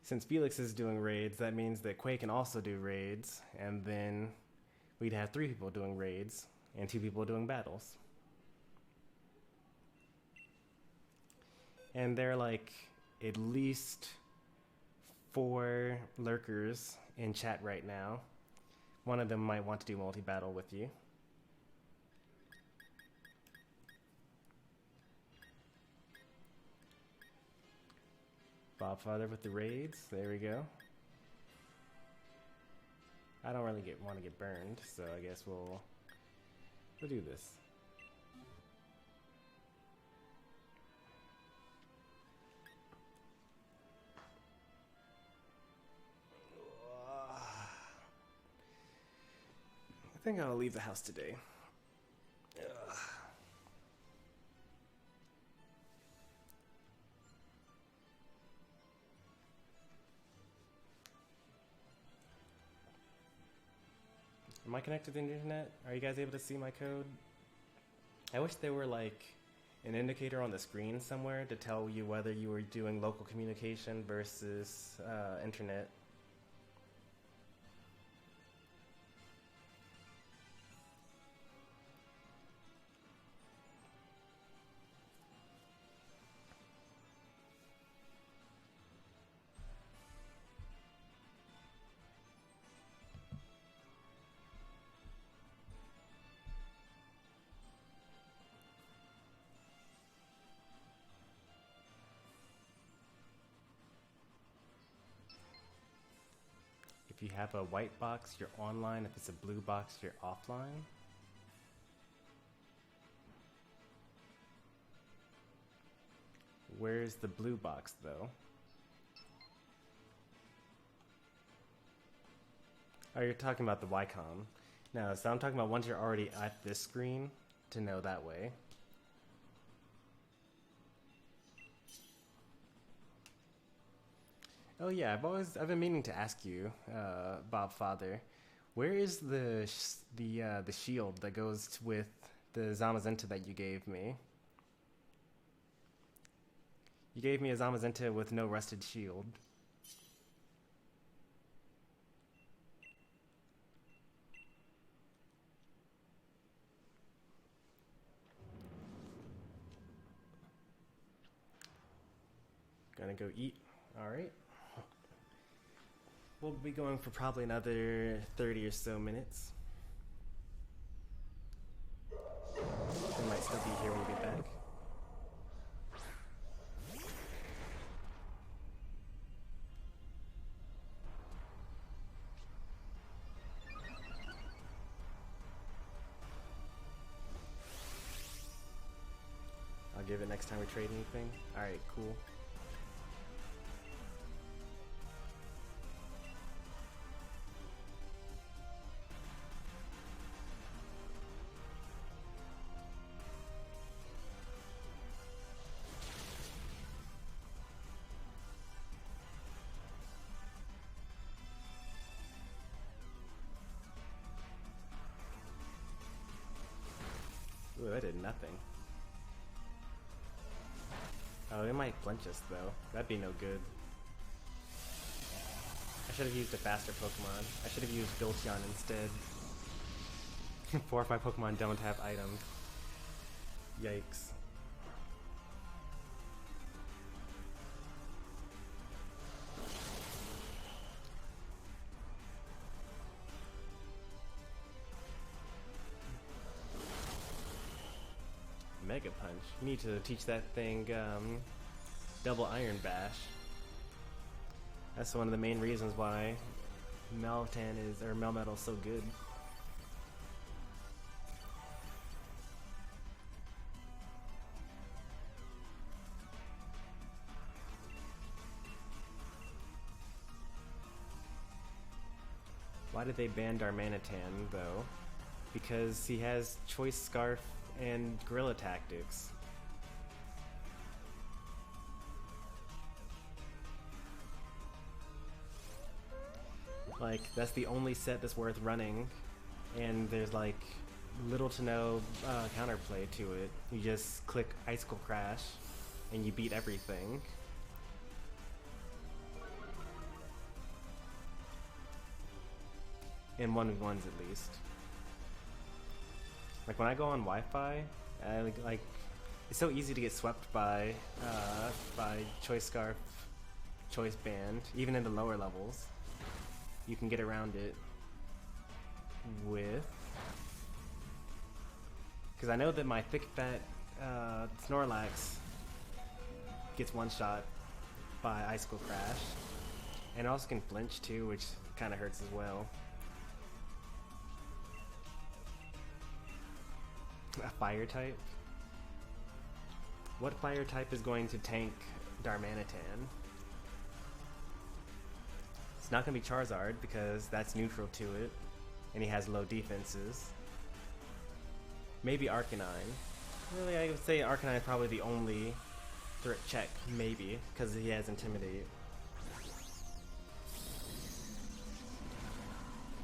Since Felix is doing raids, that means that Quay can also do raids, and then we'd have 3 people doing raids and 2 people doing battles. And there are like at least 4 lurkers in chat right now. One of them might want to do multi-battle with you. Bobfather with the raids. There we go. I don't really want to get burned, so I guess we'll do this. I think I'll leave the house today. Am I connected to the internet? Are you guys able to see my code? I wish there were like an indicator on the screen somewhere to tell you whether you were doing local communication versus internet. you have a white box, you're online. If it's a blue box, you're offline. Where's the blue box, though? Oh, you're talking about the Wycom. No, so I'm talking about once you're already at this screen, to know that way. Oh yeah, I've been meaning to ask you, Bob Father, where is the shield that goes with the Zamazenta that you gave me? You gave me a Zamazenta with no rusted shield. Gonna go eat. Alright. We'll be going for probably another 30 or so minutes. We might still be here when we get back. I'll give it next time we trade anything. Alright, cool. Ooh, that did nothing. Oh, it might flinch us though. That'd be no good. I should have used a faster Pokemon. I should have used Jolteon instead. 4 or 5 Pokemon don't have items. Yikes. Mega Punch. You need to teach that thing double Iron Bash. That's one of the main reasons why Melmetal is so good. Why did they ban Darmanitan though? Because he has Choice Scarf and Guerrilla Tactics. Like, that's the only set that's worth running, and there's like little to no counterplay to it. You just click Icicle Crash and you beat everything. In 1v1s at least. Like when I go on Wi-Fi, like it's so easy to get swept by Choice Scarf, Choice Band, even in the lower levels. You can get around it with, because I know that my thick fat Snorlax gets one shot by Icicle Crash, and it also can flinch too, which kind of hurts as well. A fire type? What fire type is going to tank Darmanitan? It's not going to be Charizard because that's neutral to it, and he has low defenses. Maybe Arcanine. Really, I would say Arcanine is probably the only threat check, maybe, because he has Intimidate.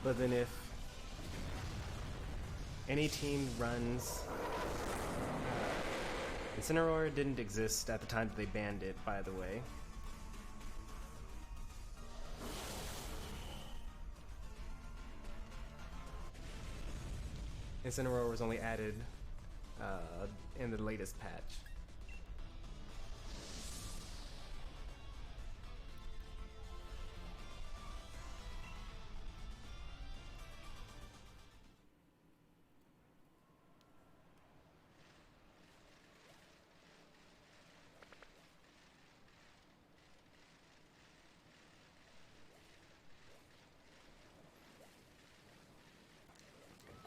But then if any team runs... Incineroar didn't exist at the time that they banned it, by the way. Incineroar was only added in the latest patch.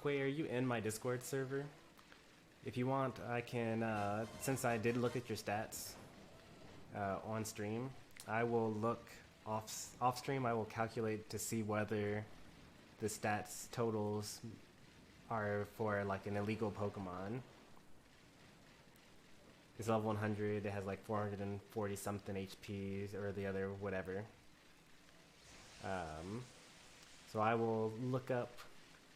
Quay, are you in my Discord server? If you want, I can, since I did look at your stats on stream, I will look off stream, I will calculate to see whether the stats totals are for like an illegal Pokemon. It's level 100, it has like 440 something HP or the other whatever. So I will look up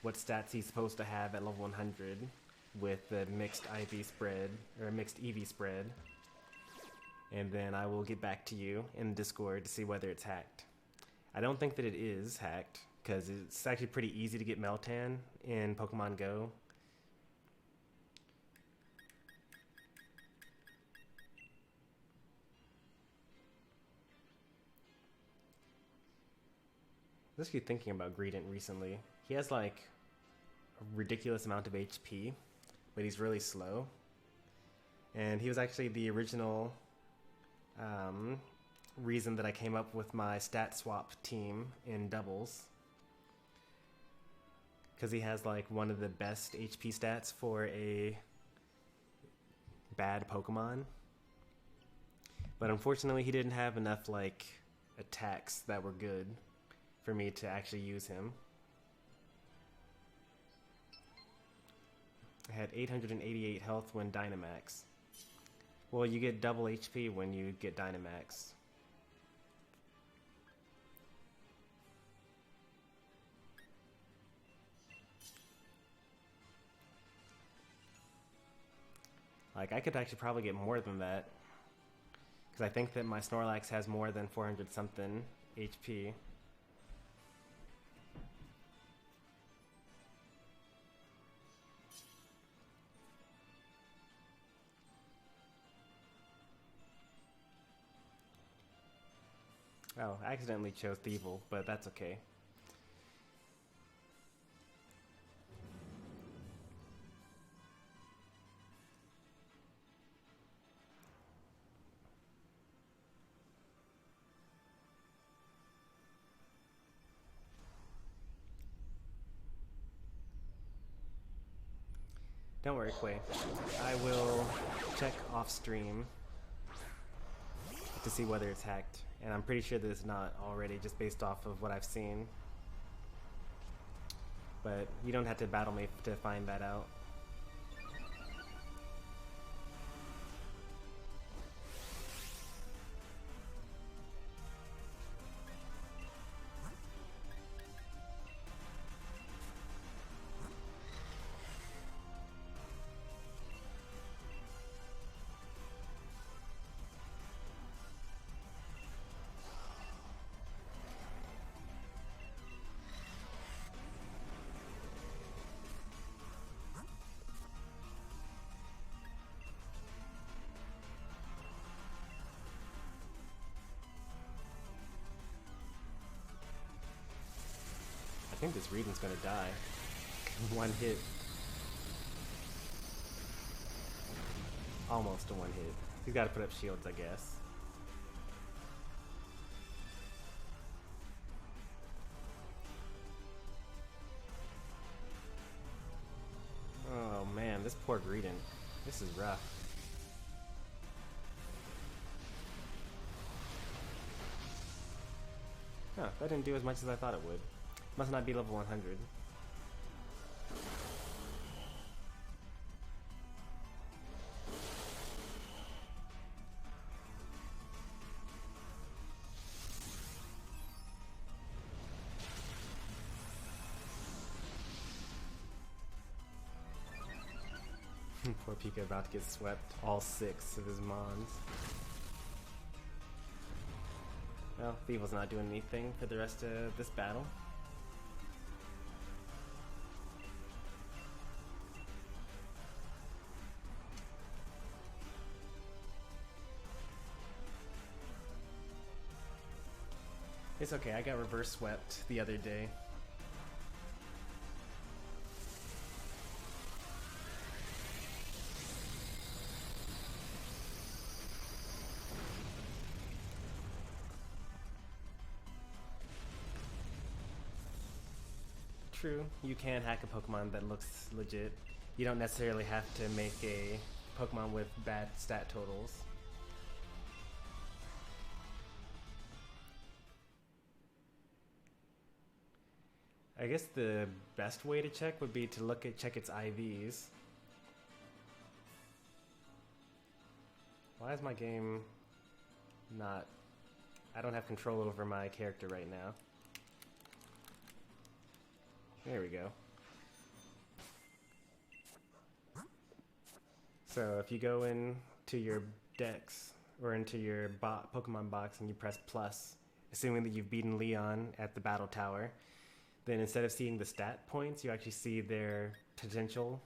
what stats he's supposed to have at level 100 with the mixed IV spread, or mixed EV spread. And then I will get back to you in Discord to see whether it's hacked. I don't think that it is hacked, because it's actually pretty easy to get Meltan in Pokemon Go. I was actually thinking about Greedent recently. He has like a ridiculous amount of HP, but he's really slow. And he was actually the original reason that I came up with my stat swap team in doubles. Because he has like one of the best HP stats for a bad Pokemon. But unfortunately he didn't have enough like attacks that were good for me to actually use him. I had 888 health when Dynamax. Well, you get double HP when you get Dynamax. Like, I could actually probably get more than that, because I think that my Snorlax has more than 400 something HP. Oh, I accidentally chose Thievul, but that's okay. Don't worry, Quay. I will check off stream to see whether it's hacked. And I'm pretty sure that it's not already, just based off of what I've seen. But you don't have to battle me to find that out. I think this Reedon's gonna die. One hit. Almost a one hit. He's gotta put up shields, I guess. Oh man, this poor Greedon. This is rough. Huh, that didn't do as much as I thought it would. Must not be level 100. Poor Pika about to get swept, all 6 of his mons. Well, Thievul's not doing anything for the rest of this battle. It's okay, I got reverse swept the other day. true. You can hack a Pokemon that looks legit. You don't necessarily have to make a Pokemon with bad stat totals. I guess the best way to check would be to check its IVs. Why is my game not... I don't have control over my character right now. There we go. So if you go into your Dex or into your Pokemon box and you press plus, assuming that you've beaten Leon at the battle tower, then instead of seeing the stat points, you actually see their potential.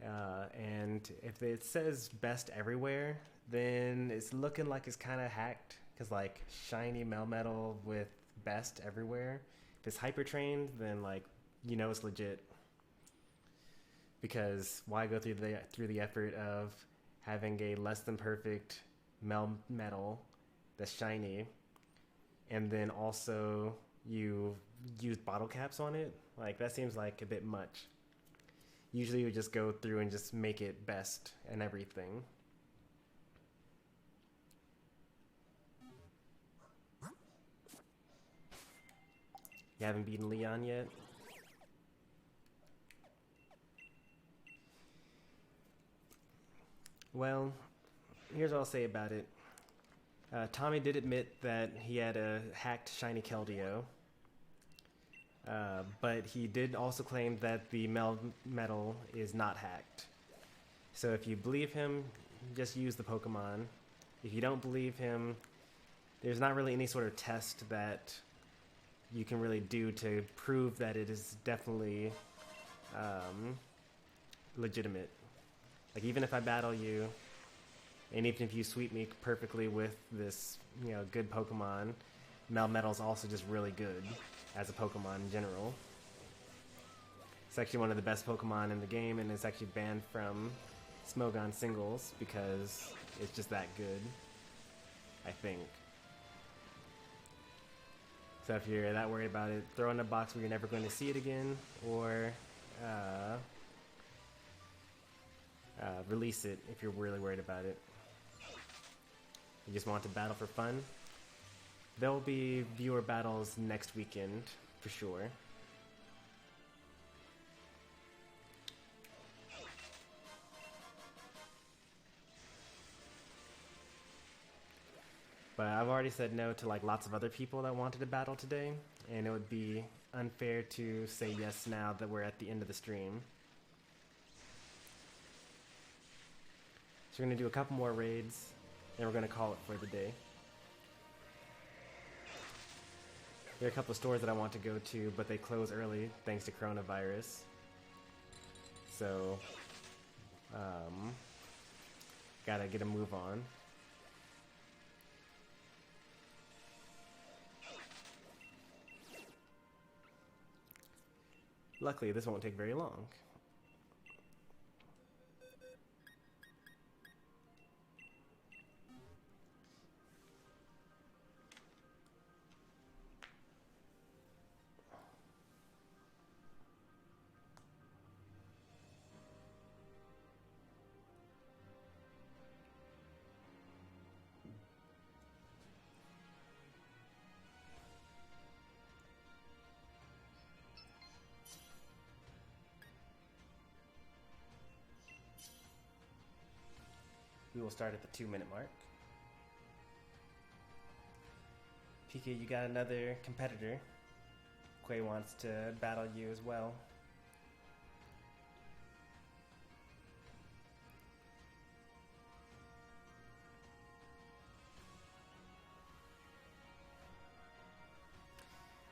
And if it says best everywhere, then it's looking like it's kind of hacked, because like shiny Melmetal with best everywhere. If it's hyper trained, then like you know it's legit. Because why go through the effort of having a less than perfect Melmetal that's shiny, and then also you use bottle caps on it? Like that seems like a bit much. Usually you just go through and just make it best and everything. You haven't beaten Leon yet? Well, here's what I'll say about it. Tommy did admit that he had a hacked shiny Keldeo. But he did also claim that the Melmetal is not hacked. So if you believe him, just use the Pokemon. If you don't believe him, there's not really any sort of test that you can really do to prove that it is definitely legitimate. Like even if I battle you, and even if you sweep me perfectly with this, you know, good Pokemon, Melmetal's also just really good as a Pokemon in general. It's actually one of the best Pokemon in the game, and it's actually banned from Smogon singles because it's just that good, I think. So if you're that worried about it, throw it in a box where you're never going to see it again, or release it if you're really worried about it. You just want to battle for fun. There will be viewer battles next weekend, for sure. But I've already said no to like lots of other people that wanted to battle today, and it would be unfair to say yes now that we're at the end of the stream. So we're going to do a couple more raids, and we're going to call it for the day. There are a couple of stores that I want to go to, but they close early thanks to coronavirus. So, gotta get a move on. Luckily, this won't take very long. We will start at the 2-minute mark. PK, you got another competitor. Quay wants to battle you as well.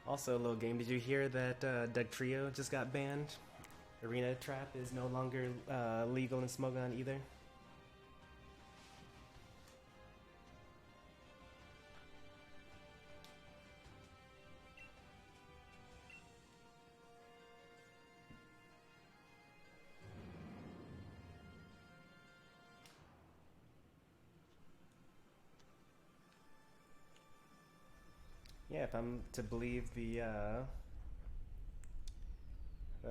Also, a little game. Did you hear that Doug Trio just got banned? Arena Trap is no longer legal in Smogon either. Yeah, if I'm to believe the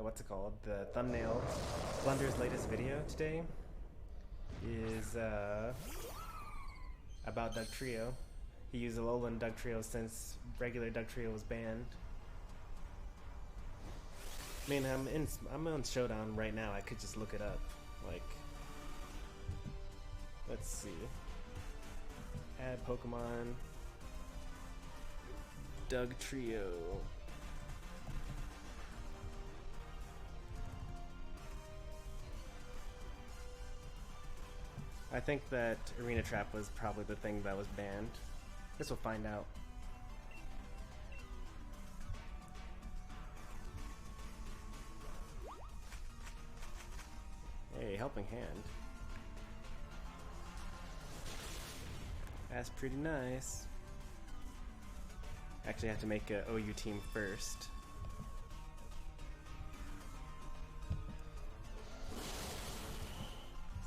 what's it called? The thumbnail. Blunder's latest video today is about Doug Trio. He used Alolan Doug Trio since regular Doug Trio was banned. I mean, I'm on Showdown right now. I could just look it up. Like, let's see. Add Pokemon Doug Trio. I think that Arena Trap was probably the thing that was banned. Guess we'll find out. Hey, helping hand. That's pretty nice. Actually, I have to make a OU team first.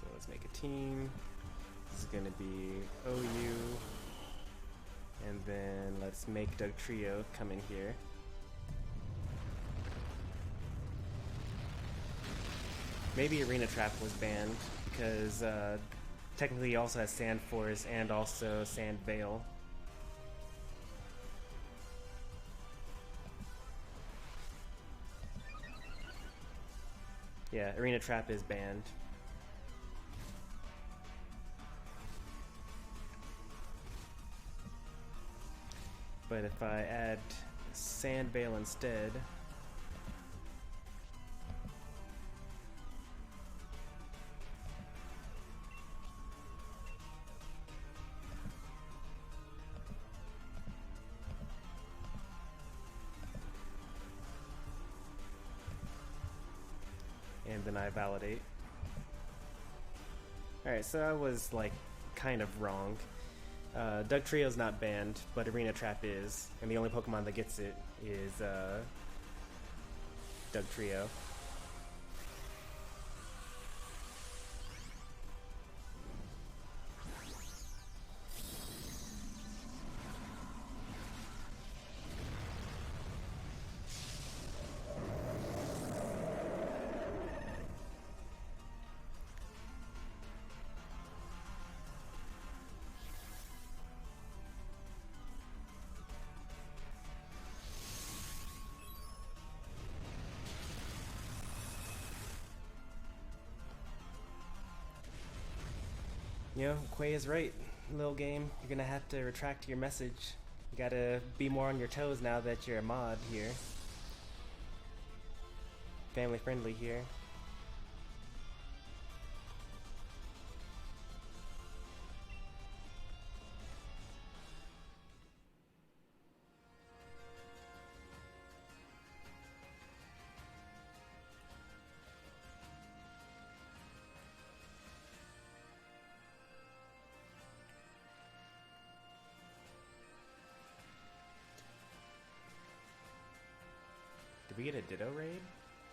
So let's make a team. This is gonna be OU. And then let's make Doug Trio come in here. Maybe Arena Trap was banned because technically he also has Sand Force and also Sand Veil. Yeah, Arena Trap is banned. But if I add Sand Veil instead, and then I validate. Alright, so I was like kind of wrong. Doug Trio's not banned, but Arena Trap is, and the only Pokemon that gets it is Doug Trio. You know, Quay is right, little game. You're gonna have to retract your message. You gotta be more on your toes now that you're a mod here. Family friendly here. Did we get a Ditto raid?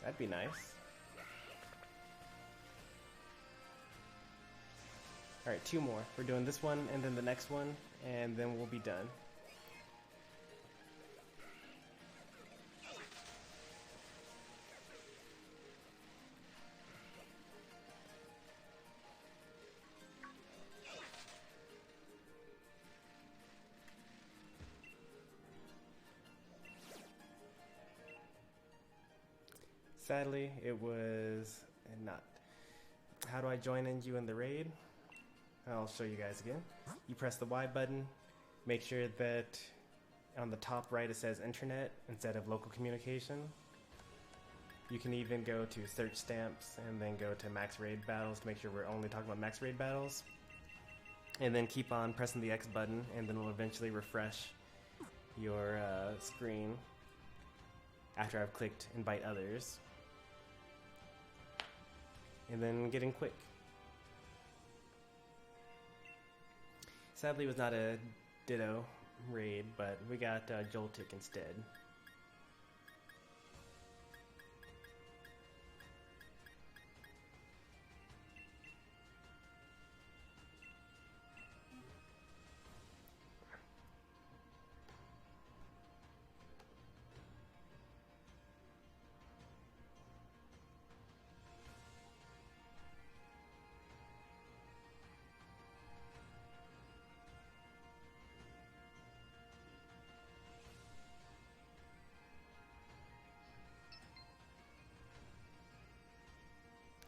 That'd be nice. Alright, 2 more. We're doing this one and then the next one, and then we'll be done. Sadly, it was not. How do I join you in the raid? I'll show you guys again. You press the Y button. Make sure that on the top right it says internet instead of local communication. You can even go to search stamps and then go to max raid battles to make sure we're only talking about max raid battles. And then keep on pressing the X button, and then it'll eventually refresh your screen after I've clicked invite others. And then get in quick. Sadly, it was not a Ditto raid, but we got Joltik instead.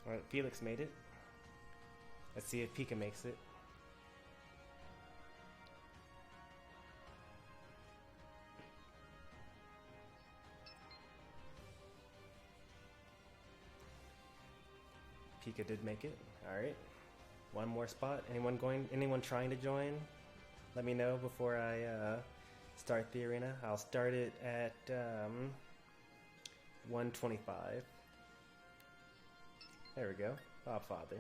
Alright, Felix made it. Let's see if Pika makes it. Pika did make it. Alright. One more spot. Anyone trying to join? Let me know before I start the arena. I'll start it at 125. There we go. Bob Father.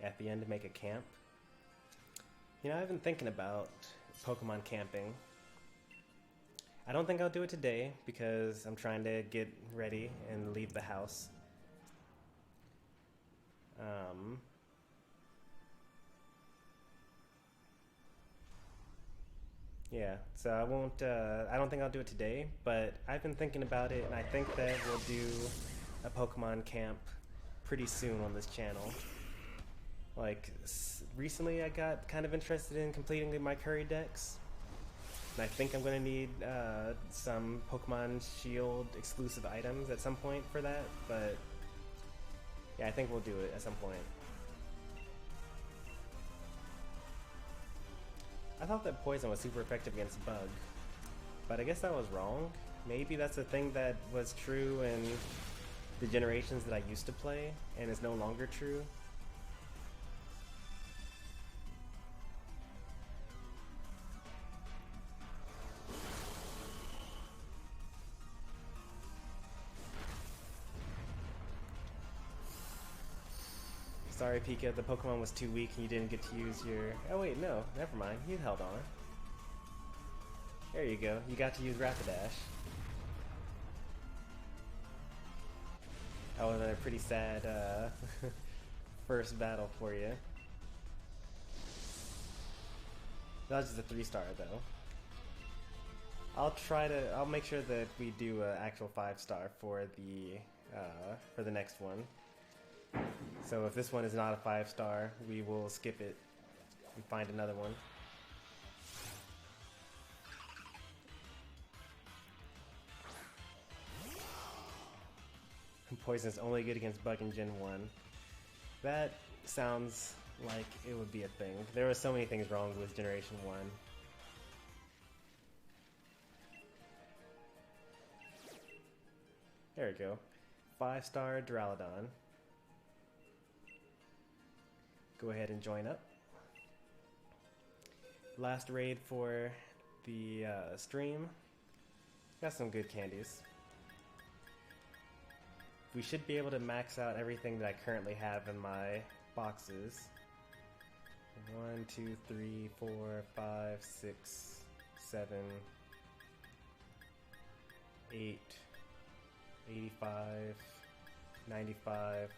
At the end to make a camp. You know, I've been thinking about Pokemon camping. I don't think I'll do it today because I'm trying to get ready and leave the house. Yeah, so I won't, I don't think I'll do it today, but I've been thinking about it and I think that we'll do a Pokemon camp pretty soon on this channel. Like, recently I got kind of interested in completing my Curry decks. And I think I'm going to need some Pokemon Shield exclusive items at some point for that, but yeah, I think we'll do it at some point. I thought that Poison was super effective against Bug, but I guess that was wrong. Maybe that's a thing that was true in the generations that I used to play and is no longer true. Sorry, Pika, the Pokemon was too weak and you didn't get to use your... Oh wait, no, never mind, you held on. There you go, you got to use Rapidash. That was a pretty sad first battle for you. That was just a 3-star though. I'll make sure that we do an actual 5-star for the next one. So if this one is not a 5-star, we will skip it and find another one. Poison is only good against Bug in Gen 1. That sounds like it would be a thing. There were so many things wrong with Generation 1. There we go. 5-star Duraludon. Go ahead and join up. Last raid for the stream. Got some good candies. We should be able to max out everything that I currently have in my boxes. 1, 2, 3, 4, 5, 6, 7, 8, 85, 95,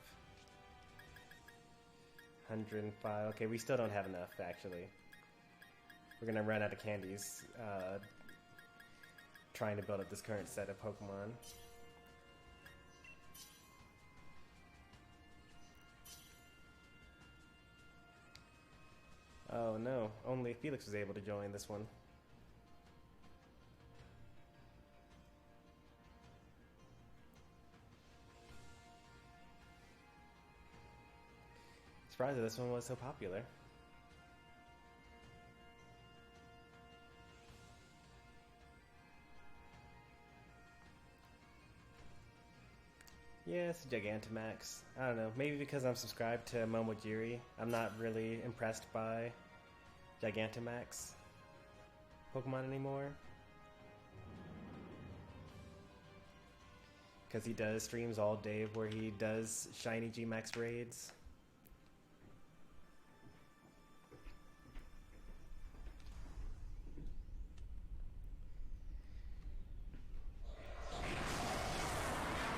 105. Okay, we still don't have enough, actually. We're gonna run out of candies trying to build up this current set of Pokemon. Oh no, only Felix was able to join this one. Surprised that this one was so popular. Yeah, it's Gigantamax. I don't know, maybe because I'm subscribed to Momojiri, I'm not really impressed by Gigantamax Pokemon anymore. Because he does streams all day where he does shiny G-Max raids.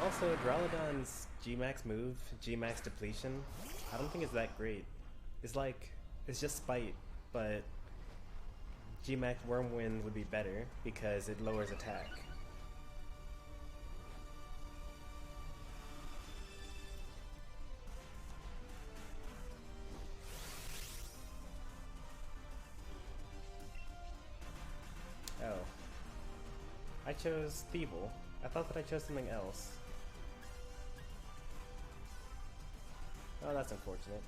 Also, Duraludon's G-Max move, G-Max depletion, I don't think it's that great. It's like, it's just spite, but Gmax Wormwind would be better because it lowers attack. Oh. I chose Feeble. I thought that I chose something else. Oh, that's unfortunate.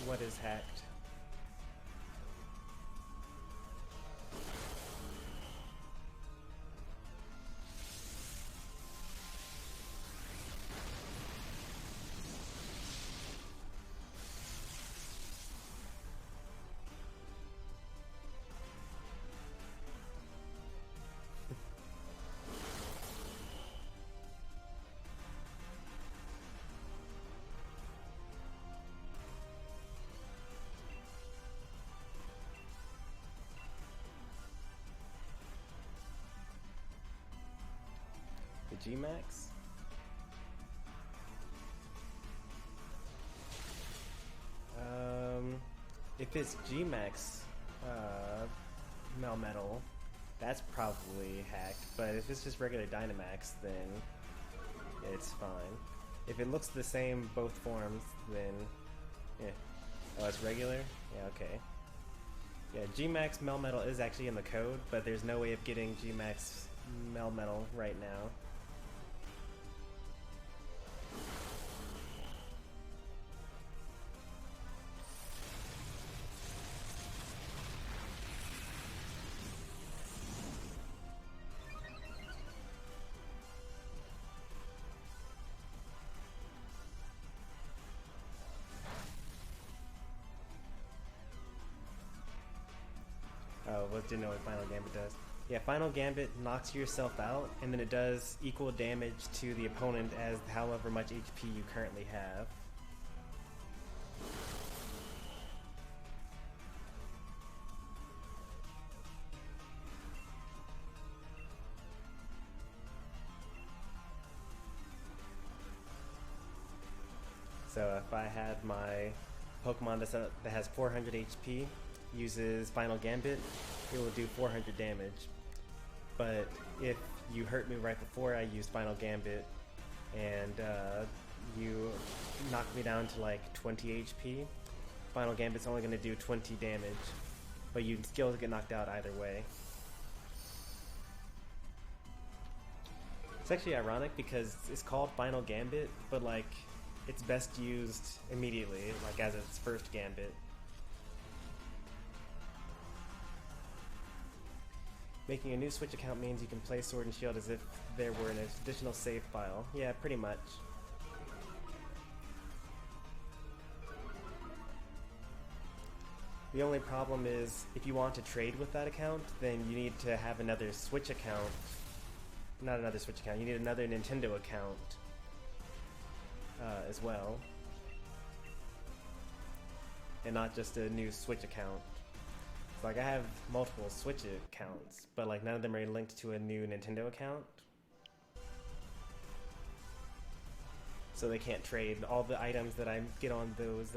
What is hacked? The Gmax? If it's Gmax Melmetal, that's probably hacked, but if it's just regular Dynamax, then it's fine. If it looks the same both forms, then yeah. Oh, it's regular? Yeah, okay. Yeah, Gmax Melmetal is actually in the code, but there's no way of getting Gmax Melmetal right now. Oh, well, didn't know what Final Gambit does. Yeah, Final Gambit knocks yourself out, and then it does equal damage to the opponent as however much HP you currently have. So if I had my Pokemon that has 400 HP, uses Final Gambit, it will do 400 damage. But if you hurt me right before I used Final Gambit, and you knocked me down to like 20 HP, Final Gambit's only going to do 20 damage, but you'd still get knocked out either way. It's actually ironic because it's called Final Gambit, but like it's best used immediately, like as its first Gambit. Making a new Switch account means you can play Sword and Shield as if there were an additional save file. Yeah, pretty much. The only problem is, if you want to trade with that account, then you need to have another Switch account. Not another Switch account, you need another Nintendo account as well. And not just a new Switch account. Like, I have multiple Switch accounts, but like none of them are linked to a new Nintendo account. So they can't trade. All the items that I get on those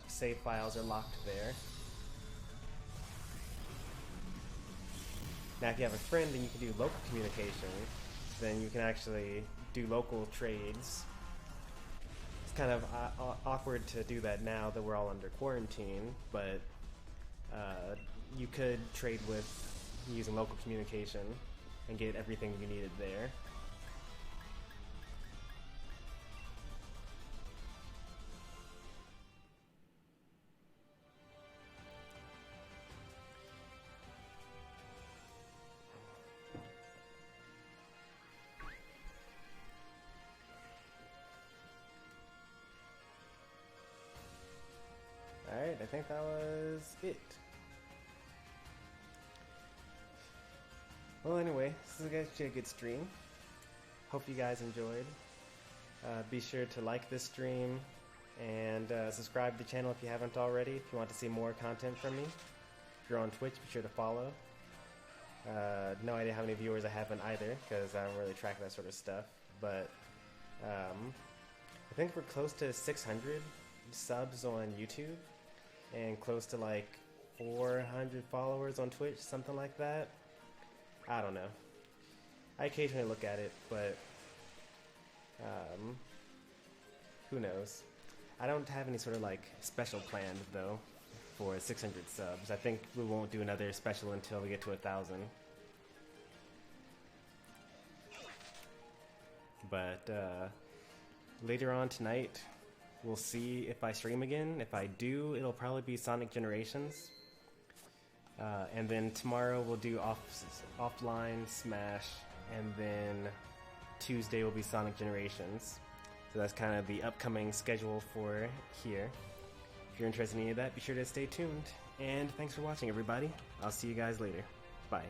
save files are locked there. Now if you have a friend and you can do local communication, then you can actually do local trades. It's kind of awkward to do that now that we're all under quarantine, but you could trade with using local communication and get everything you needed there. Alright, I think that was it. Well, anyway, this is actually a good stream. Hope you guys enjoyed. Be sure to like this stream and subscribe to the channel if you haven't already, if you want to see more content from me. you're on Twitch, be sure to follow. No idea how many viewers I have on either, because I don't really track that sort of stuff. But I think we're close to 600 subs on YouTube, and close to like 400 followers on Twitch, something like that. I don't know. I occasionally look at it, but who knows? I don't have any sort of like special planned though for 600 subs. I think we won't do another special until we get to 1,000. But later on tonight, we'll see if I stream again. If I do, it'll probably be Sonic Generations. And then tomorrow we'll do offline Smash, and then Tuesday will be Sonic Generations. So that's kind of the upcoming schedule for here. If you're interested in any of that, be sure to stay tuned. And thanks for watching, everybody. I'll see you guys later. Bye.